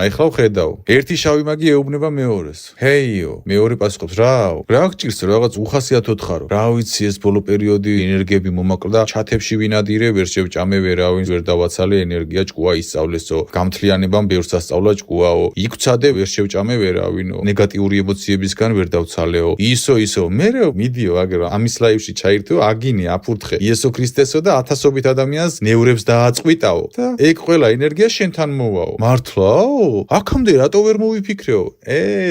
ეხლა ვხედავ. ერთი შავი მაგი ეუბნება მეორეს. ჰეიო, მეორე პასუხობს, რა გჭირს რაღაც უხასიათოდ ხარო. რა ვიცი, ეს ბოლო პერიოდი ენერგიები მომაკლდა, ჩათებში ვინადირე, ვერ შევჭამე, ვერავინ ვერ დავაცალე, ენერგია ჭკუა ისწავლესო, გამთლიანებამ ბევრს ასწავლა ჭკუაო, იქცადე, ვერ შევჭამე ვერავინო, ნეგატიური ემოციებისგან ვერ დავცალეო. ისო, მერე მიდიო აგერ ამის ლაივში ჩაირთო, აგინე, აფურთხე იესო ქრისტესო და 1000-ობით ადამიანს ნევრებს დააწყვიტაო და ეგ ყველა ენერგია შენთან მოვაო. მართლაო? აქამდე რატო ვერ მოვიფიქრეო?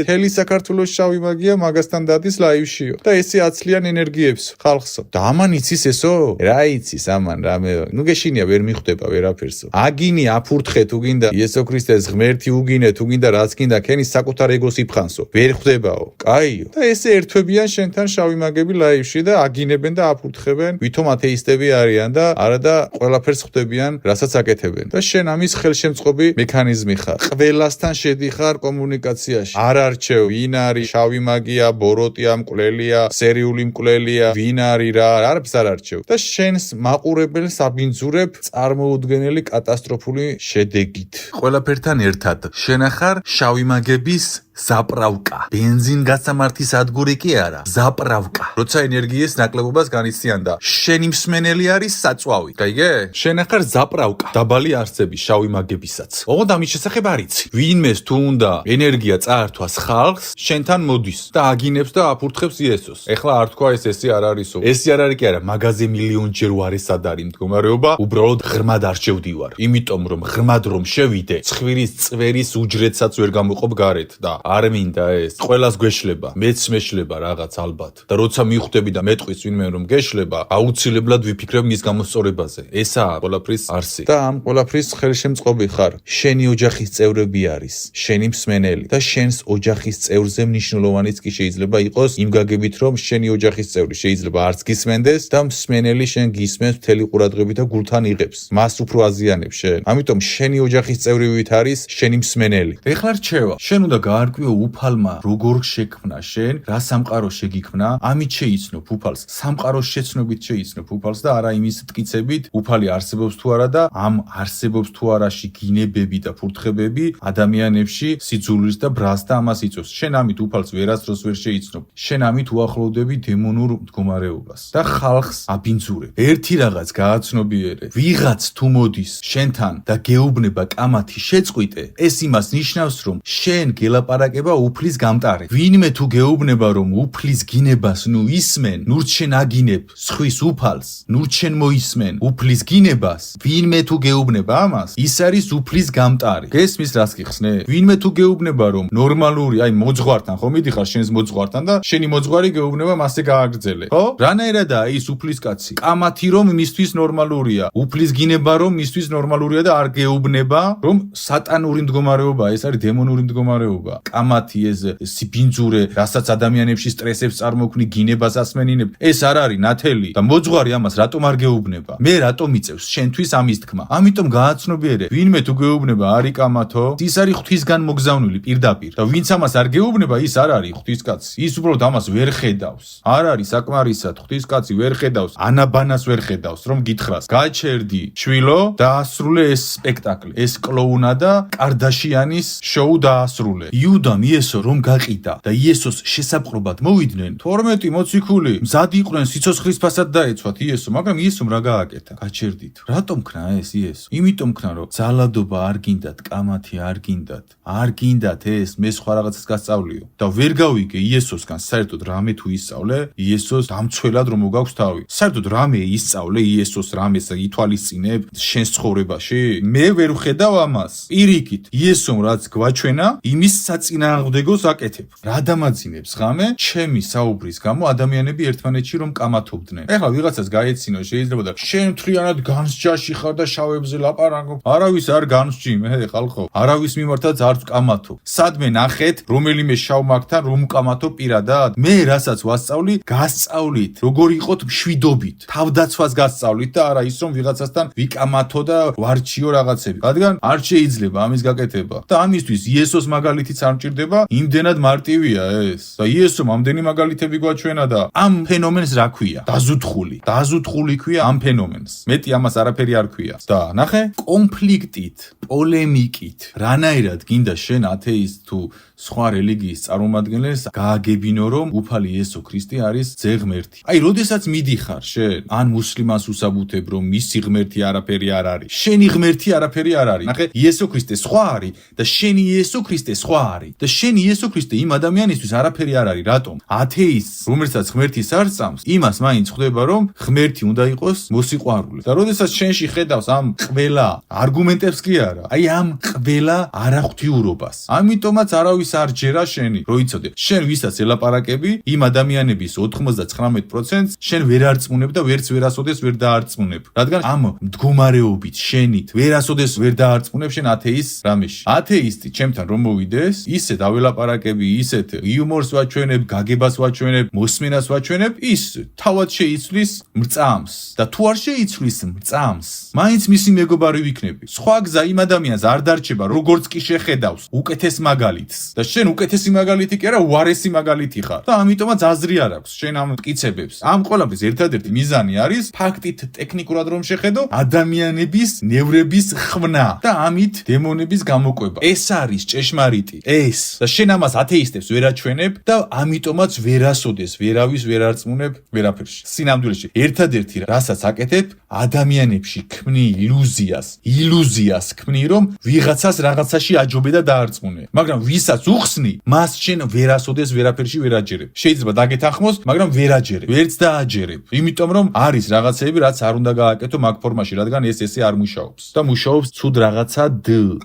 მთელი საქართველოს შავი მაგია მაგასთან დადის ლაივშიო და ესე აცლიან ენერგიებს ხალხსო. და ამან იცის ესო? რა იცის ამან რამე? ნუ გეშინია ვერ მიხვდება ვერაფერსო. აგინი, აფურთხე თუ გინდა იესო ქრისტეს ღმერთი უგინე თუ გინდა რაც გინდა ქენის საკუთარ ეგოს იფხანსო. ვერ ხვდებაო. კაიო. და ესე ერთვებიან შენთან შავი მაგები ლაივში და აგინებენ და აფურთხებენ, ვითომ ათეისტები არიან და არა და ყველაფერს ხვდებიან, რასაც აკეთებენ. და შენ ამის ხელშემწყობი მექანიზმი ხარ. ყველასთან შედიხარ კომუნიკაციაში. არ არჩევ ვინ არის შავი მაგია, ბოროტია, მკვლელია, სერიული მკვლელია, ვინ არის რა, არც არ არჩევ. და შენს მაყურებელს აბინძურებ წარმოუდგენელი კატასტროფული შედეგით. ყველაფერთან ერთად შენ ხარ შავი მაგების ზაპრავკა. ბენზინ გასამართი სადგური კი არა, ზაპრავკა. როცა ენერგიის ნაკლებობას განიცდიან და შენი მსმენელი არის საწვავი. გაიგე? შენ ახარ ზაპრავკა. დაბალი არსები შავი მაგებისაც. ოღონდ ამის შესახებ არიცი. ვინმეს თუ უნდა ენერგია წაართვას ხალხს, შენთან მოდის და აგინებს და აფურთხებს იესოს. ეხლა არ თქვა ესე არ არისო. ესე არ არის კი არა, მაგაზე მილიონჯერ ვარ ეს ადარი მდგომარეობა, უბრალოდ ღრმად არ შევდივარ. იმიტომ რომ ღრმად რომ შევიდე, ცხვირის წვერის უჯრედსაც ვერ გამოყოფ გარეთ და არ მინდა ეს. ყველას გვეშლება, მეც მეშლება რაღაც ალბათ. და როცა მიხვდები და მეტყვის ვინმე რომ გეშლება, აუცილებლად ვიფიქრებ მის გამოსწორებაზე. ესაა ყველაფრის არსი. და ამ ყველაფრის ხელშემწყობი ხარ. შენი ოჯახის წევრები არის, შენი მსმენელი და შენს ოჯახის წევრზე მნიშვნელოვანიც კი შეიძლება იყოს იმ გაგებით რომ შენი ოჯახის წევრი შეიძლება არც გისმენდეს და მსმენელი შენ გისმენს მთელი ყურადღებით და გულთან იღებს. მას უფრო აზიანებს შენ. ამიტომ შენი ოჯახის წევრივით არის შენი მსმენელი. ეხლა რჩევა. შენ უნდა გაარკვიო უფალმა როგორ შექმნა შენ, რა სამყარო შეგიქმნა, ამით შეიცნობ უფალს. სამყაროს შეცნობით შეიცნობ უფალს და არა იმის მტკიცებით უფალი არსებობს თუ არა და ამ არსებობს თუ არაში გინებები და ფურთხებები ადამიანებში სიძულვილს და ბრალს და ამას იწვევს. შენ ამით უფალს ვერასდროს ვერ შეიცნობ. შენ ამით უახლოვდები დემონურ მდგომარეობას და ხალხს აბინძურებ. ერთი რაღაც გააცნობიერე. ვიღაც თუ მოდის შენთან და გეუბნება კამათი შეწყვიტე, ეს იმას ნიშნავს რომ შენ გელაპარაკება უფლის გამტარებ. ვინმე თუ გეუბნება რომ უფლის გინებას ნუ ისმენ, ნურც შენ აგინებ სხვის უფალს, ნურც შენ მოისმენ უფლის გინებას. ვინმე თუ გეუბნება ამას, ის არის უფლის გამტარი. გესმის რას გიხსნე? ვინმე თუ გეუბნება რომ ნორმალური, აი მოძღვართან ხო მიდიხარ შენს მოძღვართან და შენი მოძღვარი გეუბნება მასე გააგრძელე. ხო? რანაირადაა ის უფლის კაცი? კამათი რომ მისთვის ნორმალურია, უფლის გინება რომ მისთვის ნორმალურია და არ გეუბნება რომ სატანური მდგომარეობა, ეს არის დემონური მდგომარეობა. კამათი ეს სიბინძურე, რასაც ადამიანებში სტრესებს წარმოქმნი, გინებას ასმენინებ, ეს არ არის ნათელი და მოძღვარი ამას რატომ არ გეუბნება? მე რატომ იწევს შენთვის ამის თქმა? ამიტომ გააცნობიერე, ვინმე თუ გეუბნება არის კამათო, ის არის ღვთისგან მოგზავნილი პირდაპირ და ვინც ამას არ გეუბნება, ის არ არის ღვთისკაცი. ის უბრალოდ ამას ვერ ხედავს. არ არის საკმარისად ღვთისკაცი ვერ ხედავს, ანაბანას ვერ ხედავს, რომ გითხრას. გაჩერდი, შვილო, დაასრულე ეს სპექტაკლი, ეს კლოუნა და კარდაშიანის შოუ დაასრულე. იუდამ იესო რომ გაყიდა და იესოს შესაპყრობად მოვიდნენ, 12 მოციქული მზად იყვნენ სიცოცხლის ფასად დაეცვათ იესო, მაგრამ იესომ რა გააკეთა? გაჩერდით. რატომ ქნა ეს იესო? იმიტომ ქნა რომ ძალადობა არ გინდათ, კამათი არ გინდათ, არ გინდათ ეს, მე სხვა რაღაცას გასწავლიო და ვერ გავიგე იესოსგან საერთოდ რამე თუ ისწავლე, იესოს დამცველად რომ მოგაქვს თავი. საერთოდ რამე ისწავლე იესოს რამეს ითვალისწინებ შენს ცხოვრებაში? მე ვერ ვხედავ ამას. პირიქით, იესომ რაც გვაჩვენა, იმის საწინააღმდეგოს აკეთებ. რა დამაძინებს ღამე? ჩემი საუბრის გამო ადამიანები ერთმანეთში რომ კამათობდნენ. ეხლა ვიღაცას გაეცინო შეიძლება და შენ მთლიანად განსჯაში ხარ და შავებზე ლაპარაკობ. არავის არ განსჯი მე ხალხო. არავის მიმართაც არ ვკამათო. სადმე ნახეთ რომელიმე შავ მაგთან რომ ვკამათო პირადად? მე რასაც ვასწავლი, გასწავლით. როგორ იყოთ მშვიდობით. თავდაცვას გასწავლით და არა ის რომ ვიღაცასთან ვიკამათო და ვარჩიო რაღაცები. რადგან არ შეიძლება ამის გაკეთება. და ამისთვის იესოს მაგალითიც არ მჭირდება, იმდენად მარტივია ეს. და იესომ ამდენი მაგალითები გვაჩვენა და ამ ფენომენს რა ქვია? დაზუთხული. დაზუთხული ქვია ამ ფენომენს. მეტი ამას არაფერი არ ქვია. და ნახე, კონფლიქტით, პოლემიკით, რანაირად გინდა შენ ათეისტ თუ სხვა რელიგიის წარმომადგენელს გააგებინო რომ უფალი იესო ქრისტე არის ძე ღმერთი. აი, როდესაც მიდიხარ შენ, ან მუსლიმანს უსაბუთებ რომ მისი ღმერთი არაფერი არ არის. შენი ღმერთი არაფერი არ არის. ნახე, იესო ქრისტე სხვა არის და შენი იესო ქრისტე სხვა არის. და შენი იესო ქრისტე იმ ადამიანისთვის არაფერი არ არის. რატომ? ათეისტს, რომელსაც ღმერთის არ წამს, იმას მაინც ხვდება რომ ღმერთი უნდა იყოს მოსიყვარული. და როდესაც შენში ხედავს ამ ყველა არგუმენტებს კი არა, აი ამ ყველა არაღვთიურობას. ამიტომაც არავის არ ჯერა შენი, რო იცოდე. შენ ვისაც ელაპარაკები, იმ ადამიანების 99%-ს შენ ვერ არწმუნებ და ვერც ვერასოდეს ვერ დაარწმუნებ. რადგან ამ მდგომარეობით შენით ვერასოდეს ვერ დაარწმუნებ შენ ათეისტს რამეში. ათეისტი ჩემთან რომ მოვიდეს, ისე დაველაპარაკები, ისეთ იუმორს ვაჩვენებ, გაგებას ვაჩვენებ, მოსმენას ვაჩვენებ, ის თავად შეიცვლის მრწამს. და თუ არ შეიცვლის მრწამს, მაინც მისი მეგობარი ვიქნები. სხვა გზა იმ ადამიანს არ დარჩება, როგორც კი შეხედავს უკეთეს მაგალითს. და შენ უკეთესი მაგალითი კი არა, უარესი მაგალითი ხარ. და ამიტომაც აზრი არ აქვს შენ ამ მტკიცებებს. ამ ყველაფრის ერთადერთი მიზანი არის ფაქტით ტექნიკურად რომ შეხედო, ადამიანების ნევრების ხმნა და ამით დემონების გამოკვება. ეს არის ჭეშმარიტი. ეს და შენ ამას ათეისტებს ვერ აჩვენებ და ამიტომაც ვერასოდეს ვერავის ვერ არწმუნებ ვერაფერში სინამდვილეში ერთადერთი რასაც აკეთებ ადამიანებში ქმნი ილუზიას ქმნი რომ ვიღაცას რაღაცაში აჯობე და დაარწმუნე მაგრამ ვისაც უხსნი მას შენ ვერასოდეს ვერაფერში ვერ აჯერებ შეიძლება დაგეთანხმოს მაგრამ ვერ აჯერებ ვერც დააჯერებ იმიტომ რომ არის რაღაცები რაც არ უნდა გააკეთო მაგ ფორმაში რადგან ესე არ მუშაობს და მუშაობს ცუდ რაღაცა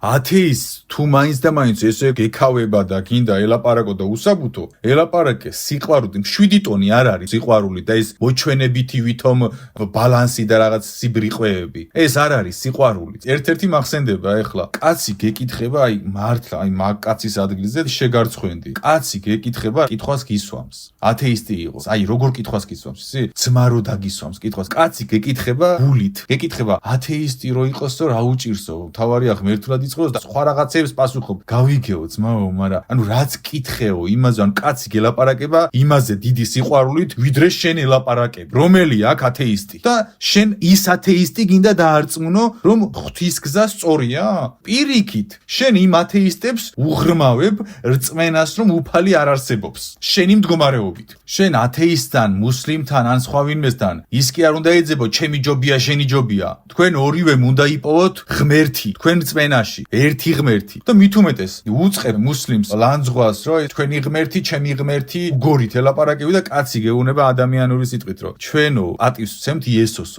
ათეის თუ მაინც და მაინც ესე გეკავება და გინდა ელაპარაკო და უსაბუთო ელაპარაკე სიყვარული 7 ტონი არ არის სიყვარული და ეს მოჩვენებითი ვითომ ბალანსი და რაღაც სიბრიყვეები ეს არ არის სიყვარული ერთ-ერთი მახსენდება ეხლა კაცი გეკითხება აი მართლა აი მაგ კაცის ადგილზე შეგარცხვენდი კაცი გეკითხება კითხვას გისვამს ათეისტი იყოს აი როგორ კითხვას გისვამს ისი ძმარო დაგისვამს კითხვას კაცი გეკითხება გულით გეკითხება ათეისტი რო იყოსო რა უჭირსო თავარია ღმერთულად იწყოს და სხვა რაღაცებს პასუხობ გავიგეო ძმაო მაგრამ ანუ რაც კითხეო იმაზე ან კაცი გელაპარაკება იმაზე დიდი სიყვარულით ვიდრე შენ ელაპარაკებ რომელია აქ ათეისტი და შენ ის ათეისტი გინდა დაარწმუნო რომ ღვთისგზა სწორია პირიქით შენ იმ ათეისტებს უღრმავებ რწმენას რომ უფალი არ არსებობს შენი მდგომარეობით შენ ათეისტთან მუსლიმთან ან სხვა ვინმესთან ის კი არ უნდა ეძებო ჩემი ჯობია შენი ჯობია თქვენ ორივემ უნდა იპოვოთ ღმერთი თქვენ რწმენაში ერთი ღმერთი და მით უმეტეს უწყებ მუსლიმს ლანძღვას რომ თქვენი ღმერთი ჩემი ღმერთი უგორით ელაპარაკები და კაცი გეუნება ადამიანური სიტყვით რომ ჩვენო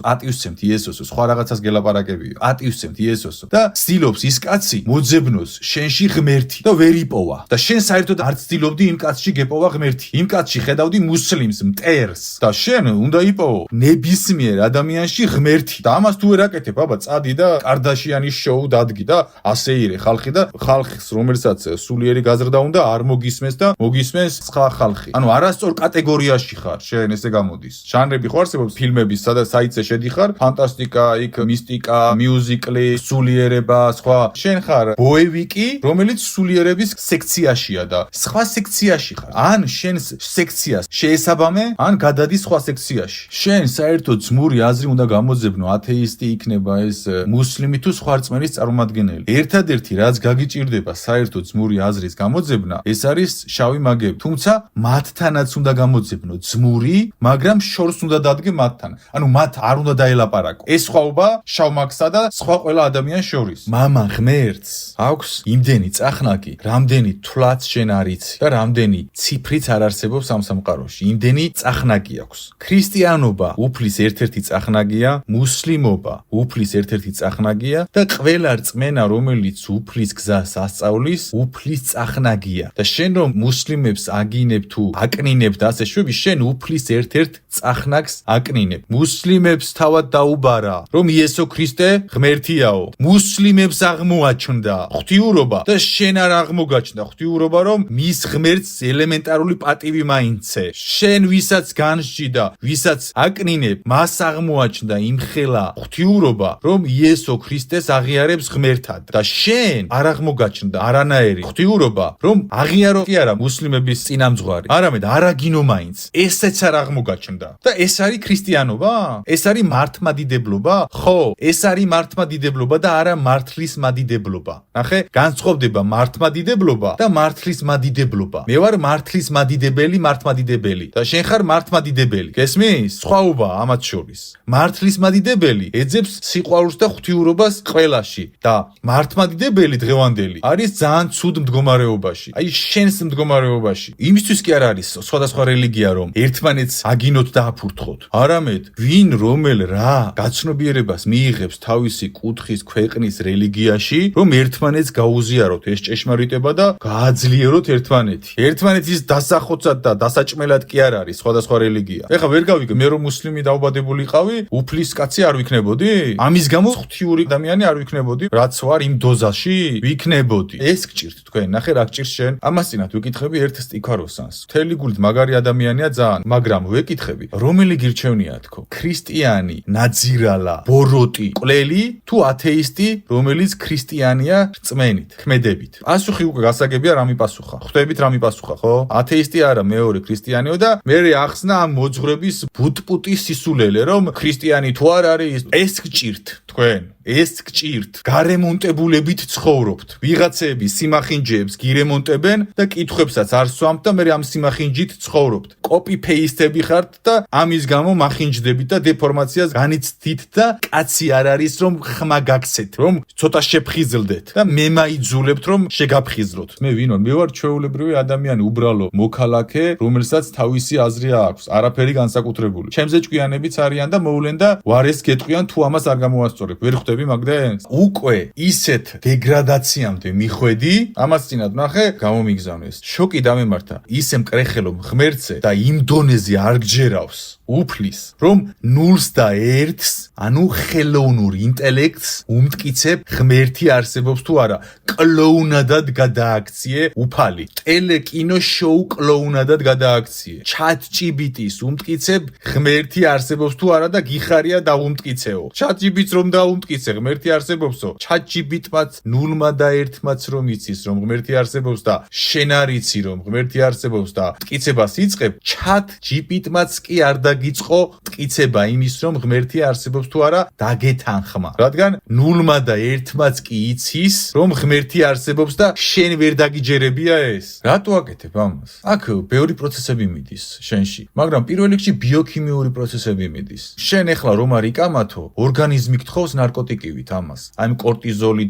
პატივს ვცემთ იესოსო სხვა რაღაცას გელაპარაკებიო პატივს ვცემთ იესოსო და ცდილობს ის კაცი მოძებნოს შენში ღმერთი და ვერ იპოვა და შენ საერთოდ არ ცდილობდი იმ კაცში გეპოვა ღმერთი იმ კაცში ხედავდი მუსლიმს მტერს და შენ უნდა იპოვო ნებისმიერ ადამიანში ღმერთი და ამას თუ ვერ აკეთებ აბა წადი და კარდაშიანის შოუ დადგი და ასეირე ხალხი და ხალხს რომელსაც სულიერი გაზრდა უნდა არ მოგისმეს და მოგისმეს სხვა ხალხი ანუ არასწორ კატეგორიაში ხარ შენ ესე გამოდის ჟანრები ხო არსებობს ფილმების სადაც საიტზე შედიხარ ფანტასტიკა იქ მისტიკა მიუზიკლი სულიერება სხვა შენ ხარ ბოევიკი რომელიც სულიერების სექციაშია და სხვა სექციაში ხარ ან შენ სექციას შეესაბამე ან გადადი სხვა სექციაში შენ საერთოდ ძმური აზრი უნდა გამოძებნო ათეისტი იქნება ეს მუსლიმი თუ სხვა რწმენის წარმომადგენელი ერთადერთი რაც გაგიჭირდება საერთოდ ძმური აზრის გამოძებნა ეს არის შავი მაგები თუმცა მათთანაც უნდა გამოძებნო ძმური მაგრამ შორს უნდა დადგე მათთან ანუ მათ არ უნდა დაელაპარაკო ეს სხვაობა შავ მაგსა და სხვა ყველა ადამიანს შორის მამა ღმერთს აქვს იმდენი წახნაგი რამდენი თვლაც შენ არ იცი და რამდენი ციფრიც არ არსებობს ამ სამყაროში იმდენი წახნაგი აქვს ქრისტიანობა უფლის ერთ-ერთი წახნაგია მუსლიმობა უფლის ერთ-ერთი წახნაგია და ყველა რწმენა რომელიც უფლის გზას ასწავლის უფლის წახნაგია და შენ რომ მუსლიმებს აგინებ თუ აკნინებ და ასე შვები შენ უფლის ერთ-ერთ წახნაგს აკნინებ მუსლიმებს თავად დაუბარა რომ იესო ქრისტე ღმერთიაო მუსლიმებს აღმოაჩნდა ღვთიურობა და შენ არ აღმოგაჩნდა ღვთიურობა რომ მის ღმერთს ელემენტარული პატივი მაინცე შენ ვისაც განსჯი და ვისაც აკნინებ მას აღმოაჩნდა იმხელა ღვთიურობა რომ იესო ქრისტეს აღიარებს ღმერთად და შენ არ აღმოგაჩნდა არანაირი ღვთიურობა რომ აღიარო კი არა მუსლიმების წინამძღვარი არამედ არაგინო მაინც ესეც არ აღმოგაჩნდა და ეს არის ქრისტიანობა ეს არის მართლმადიდებლობა ხო ეს არის მართლმადიდებლობა და არა მართლის მადიდებლობა ნახე განსხვავდება მართლმადიდებლობა და მართლის მადიდებლობა მე ვარ მართლის მადიდებელი მართლმადიდებელი და შენ ხარ მართლმადიდებელი გესმის სხვაობა ამათ შორის მართლის მადიდებელი ეძებს სიყვარულს და ღვთიურობას ყველაში და მართლმადიდებელი დღევანდელი არის ძალიან ცუდ მდგომარეობაში აი შენს მდგომარეობაში იმისთვის კი არ არის სხვადასხვა რელიგია რომ ერთმანეთს აგინოთ და აფურთხოთ არამედ ვინ რომელ რა გაცნობიერებას მიიღებს თავისი კუთხის ქვეყნის რელიგიაში რომ ერთმანეთს გაუზიაროთ ეს ჭეშმარიტება და გააძლიეროთ ერთმანეთის დასახოცად და დასაჭმელად კი არ არის სხვადასხვა რელიგია ეხლა ვერ გავიგე მე რომ მუსლიმი დაუბადებულიყავი უფლის კაცი არ ვიქნებოდი ამის გამო ღვთიური ადამიანი არ ვიქნებოდი რაც ვარ იმ დოზაში ვიქნებოდი ეს გჭირთ თქვენ ნახე რა გჭირს შენ ამას წინათ ვიკითხები ერთ სტიქაროსანს მთელი გულით მაგარი ადამიანია ძალიან მაგრამ ვეკითხები რომელი გირჩევნია თქო ქრისტიანი ნაძირალა ბოროტი ყლელი თუ ათეისტი რომელიც ქრისტიანია რწმენით ქმედებით პასუხი უკვე გასაგებია რა მიპასუხა ხვდებით რა მიპასუხა ხო ათეისტი არა მეორე ქრისტიანიო და მე ახსნა ამ მოძღვრების ბუტპუტის სისულელე რომ ქრისტიანი თუ არ არის ეს გჭირთ თქვენ ეს გჭირთ. გარემონტებულებით ცხოვრობთ. ვიღაცები სიმახინჯეებს გირემონტებენ და კითხვებსაც არ სვამთ და მე ამ სიმახინჯით ცხოვრობთ. კოპი პეისტები ხართ და ამის გამო მახინჯდებით და დეფორმაციას განიცდით და კაცი არ არის რომ ხმა გაგცეთ, რომ ცოტა შეფხიზლდეთ და მე მაიძულებთ რომ შეგაფხიზლოთ. მე ვინ ვარ? მე ვარ ჩვეულებრივი ადამიანი, უბრალო მოქალაქე, რომელსაც თავისი აზრი აქვს, არაფერი განსაკუთრებული. ჩემზე ჭკვიანებიც არიან და მოვლენ და ვარეს გეტყვიან თუ ამას არ გამოასწორებ. ვერ ხვდები მაგდენს? უკვე ისეთ დეგრადაციამდე მიხვედი, ამას წინათ ნახე, გამომიგზავნეს. შოკი დამემართა. ისე მკრეხელო ღმერთზე და იმ დონეზე არ გჯერავს. უფლის, რომ 0-ს და 1-ს, ანუ ხელოვნურ ინტელექტს უმტკიცებ ღმერთი არსებობს თუ არა. კლოუნადად გადააქციე უფალი. ტელეკინო შოუ კლოუნადად გადააქციე. ChatGPT-ს უმტკიცებ ღმერთი არსებობს თუ არა და გიხარია დაუმტკიცეო. ChatGPT-ს რომ დაუმტკიცე ღმერთი არსებობსო. ChatGPT-მაც 0-მა და 1-მაც რომ იცის რომ ღმერთი არსებობს და შენ არ იცი რომ ღმერთი არსებობს და მტკიცებას იწყებ, ChatGPT-მაც კი არ გიწყო მტკიცება იმის რომ ღმერთი არსებობს თუ არა დაგეთანხმა. რადგან 0-მა და 1-მაც კი იცის რომ ღმერთი არსებობს და შენ ვერ დაგიჯერებია ეს. რატო აკეთებ ამას? აქ ბევრი პროცესები მიდის შენში, მაგრამ პირველ რიგში ბიოქიმიური პროცესები მიდის. შენ ეხლა რომ არ იკამათო, ორგანიზმი გთხოვს ნარკოტიკივით ამას. აი კორტიზოლი,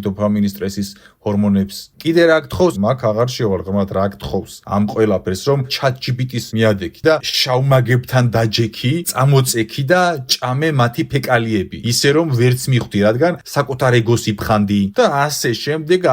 დოფამინი, სტრესის ჰორმონებს. კიდე რა გთხოვს? მაგ აღარ შევალ ღმრად რა გთხოვს. ამ ყველაფერს რომ ChatGPT-ს მიადექი და შაუმაგებთან დაჯექი, წამოწექი და ჭამე მათი ფეკალიები. ისე რომ ვერც მიხვდი, რადგან საკუთარ ეგოს იფხანდი და ასე შემდეგ და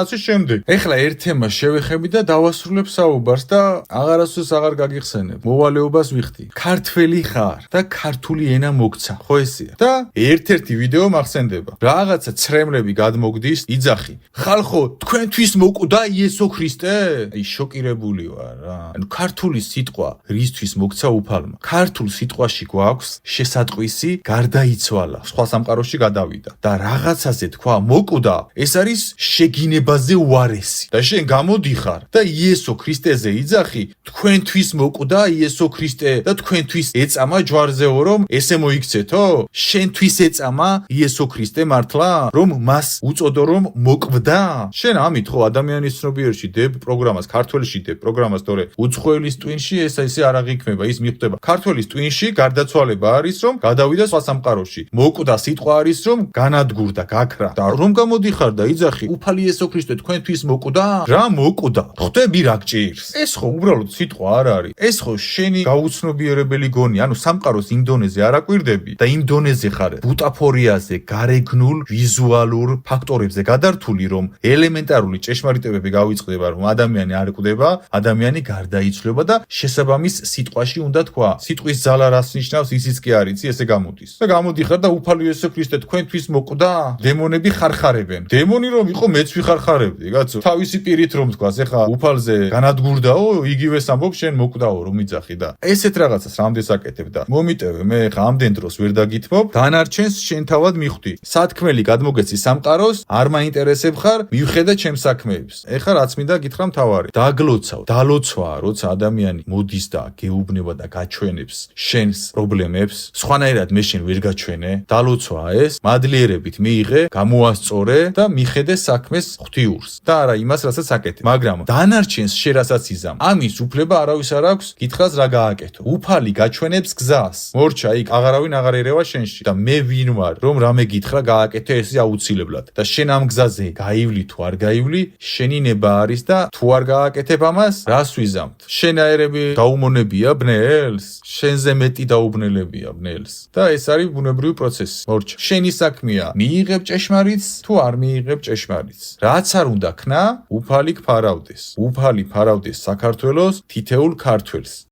ასე შემდეგ. ეხლა ერთ თემას შევეხები და დავასრულებ საუბარს და აღარასდროს აღარ გაგიხსენებ. მოვალეობას ვიხდი. ქართველი ხარ და ქართული ენა მოგცა, ხო ესეა? და ერთ-ერთი ვიდეო მახსენდება. რაღაცა ცრემლები გადმოგდის, იძახი. ხალხო, თქვენთვის მოკვდა იესო ქრისტე? აი შოკირებული ვარ რა. ანუ ქართული სიტყვა რისთვის მოგცა უფალმა. ქართულ სიტყვაში გვაქვს შესატყვისი გარდაიცვალა, სხვა სამყაროში გადავიდა და რაღაცაზე თქვა მოკვდა, ეს არის შეგინებაზე უარესი. და შენ გამოდიხარ და იესო ქრისტეზე იძახი, თქვენთვის მოკვდა იესო ქრისტე და თქვენთვის ეწამა ჯვარზეო რომ ესე მოიქცეთო? შენთვის ეწამა იესო ქრისტე მართლა? რომ მას უწოდო რომ მოკვდა? შენ ამით ხო ადამიანის ცნობიერში დებ პროგრამას, ქართველში დებ პროგრამას, თორე უცხოელის ტვინში ესე არ აღიქმება, ის მიხვდება. ქართველის ტვინში გარდაცვალება არის რომ გადავიდა სხვა სამყაროში. მოკვდა სიტყვა არის რომ განადგურდა, გაქრა. და რომ გამოდიხარ და იძახი, უფალი იესო ქრისტე თქვენთვის მოკვდა? რა მოკვდა? ხვდები რა გჭირს? ეს ხო უბრალოდ სიტყვა არ არის. ეს ხო შენი გაუცნობიერებელი გონი, ანუ სამყაროს იმ დონეზე არ აკვირდები და იმ დონეზე ხარ ბუტაფორიაზე, გარეგნულ, ვიზუალურ ფაქტორებზე გადართული, რომ ელემენტარული ჭეშმარიტებები გავიწყდება, რომ ადამიანი არ კვდება, ადამიანი გარდაიცვლება და შესაბამის სიტყვაში უნდა თქვა. სიტყვის ძალა რას ნიშნავს, ისიც კი არ იცი, ესე გამოდის. და გამოდიხარ და უფალი იესო ქრისტე თქვენთვის მოკვდა? დემონები ხარხარებენ. დემონი რომ იყო, მეც ვიხარხარებდი, კაცო. თავისი პირით რომ თქვას, ეხა უფალზე განადგურდაო, იგივეს ამბობ შენ მოკვდაო რომ იძახი და ესეთ რაღაცას რამდენს აკეთებ და მომიტევე მე ეხა ამდენ დროს ვერ დაგითმობ, დანარჩენს შენ თავად მიხვდი. სათქმელი გადმოგეცი სამყაროს, არ მაინტერესებ ხარ, მივხედა ჩემს საქმეებს. ეხა რაც მინდა გითხრა მთავარი. დაგლოცავ, დალოცვაა, როცა ადამიანი მოდის და გეუბნება და გაჩვენებს შენს პრობლემებს, სხვანაირად მე შენ ვერ გაჩვენე, დალოცვაა ეს, მადლიერებით მიიღე, გამოასწორე და მიხედე საქმეს ღვთიურს და არა იმას, რასაც აკეთებ. მაგრამ დანარჩენს შენ რასაც იზამ, ამის უფლება არავის არ აქვს, გითხრას რა გააკეთო. უფალი გაჩვენებს გზას. მორჩა იქ აღარავინ აღარ ერევა შენში და მე ვინ ვარ, რომ რამე გითხრა გააკეთე ესე აუცილებლად. და შენ ამ გზაზე გაივლი თუ არ გაივლი, შენი ნება არის და თუ არ გააკეთებ ამას, რას ვიზამთ? შენაერები დაუმონებია ბნელს, შენზე მეტი დაუბნელებია ბნელს. და ეს არის ბუნებრივი პროცესი. მორჩა, შენი საქმეა, მიიღებ ჭეშმარიტს თუ არ მიიღებ ჭეშმარიტს. რაც არ უნდა ქნა, უფალი გფარავდეს. უფალი ფარავდეს საქართველოს თითეულ ქართველს.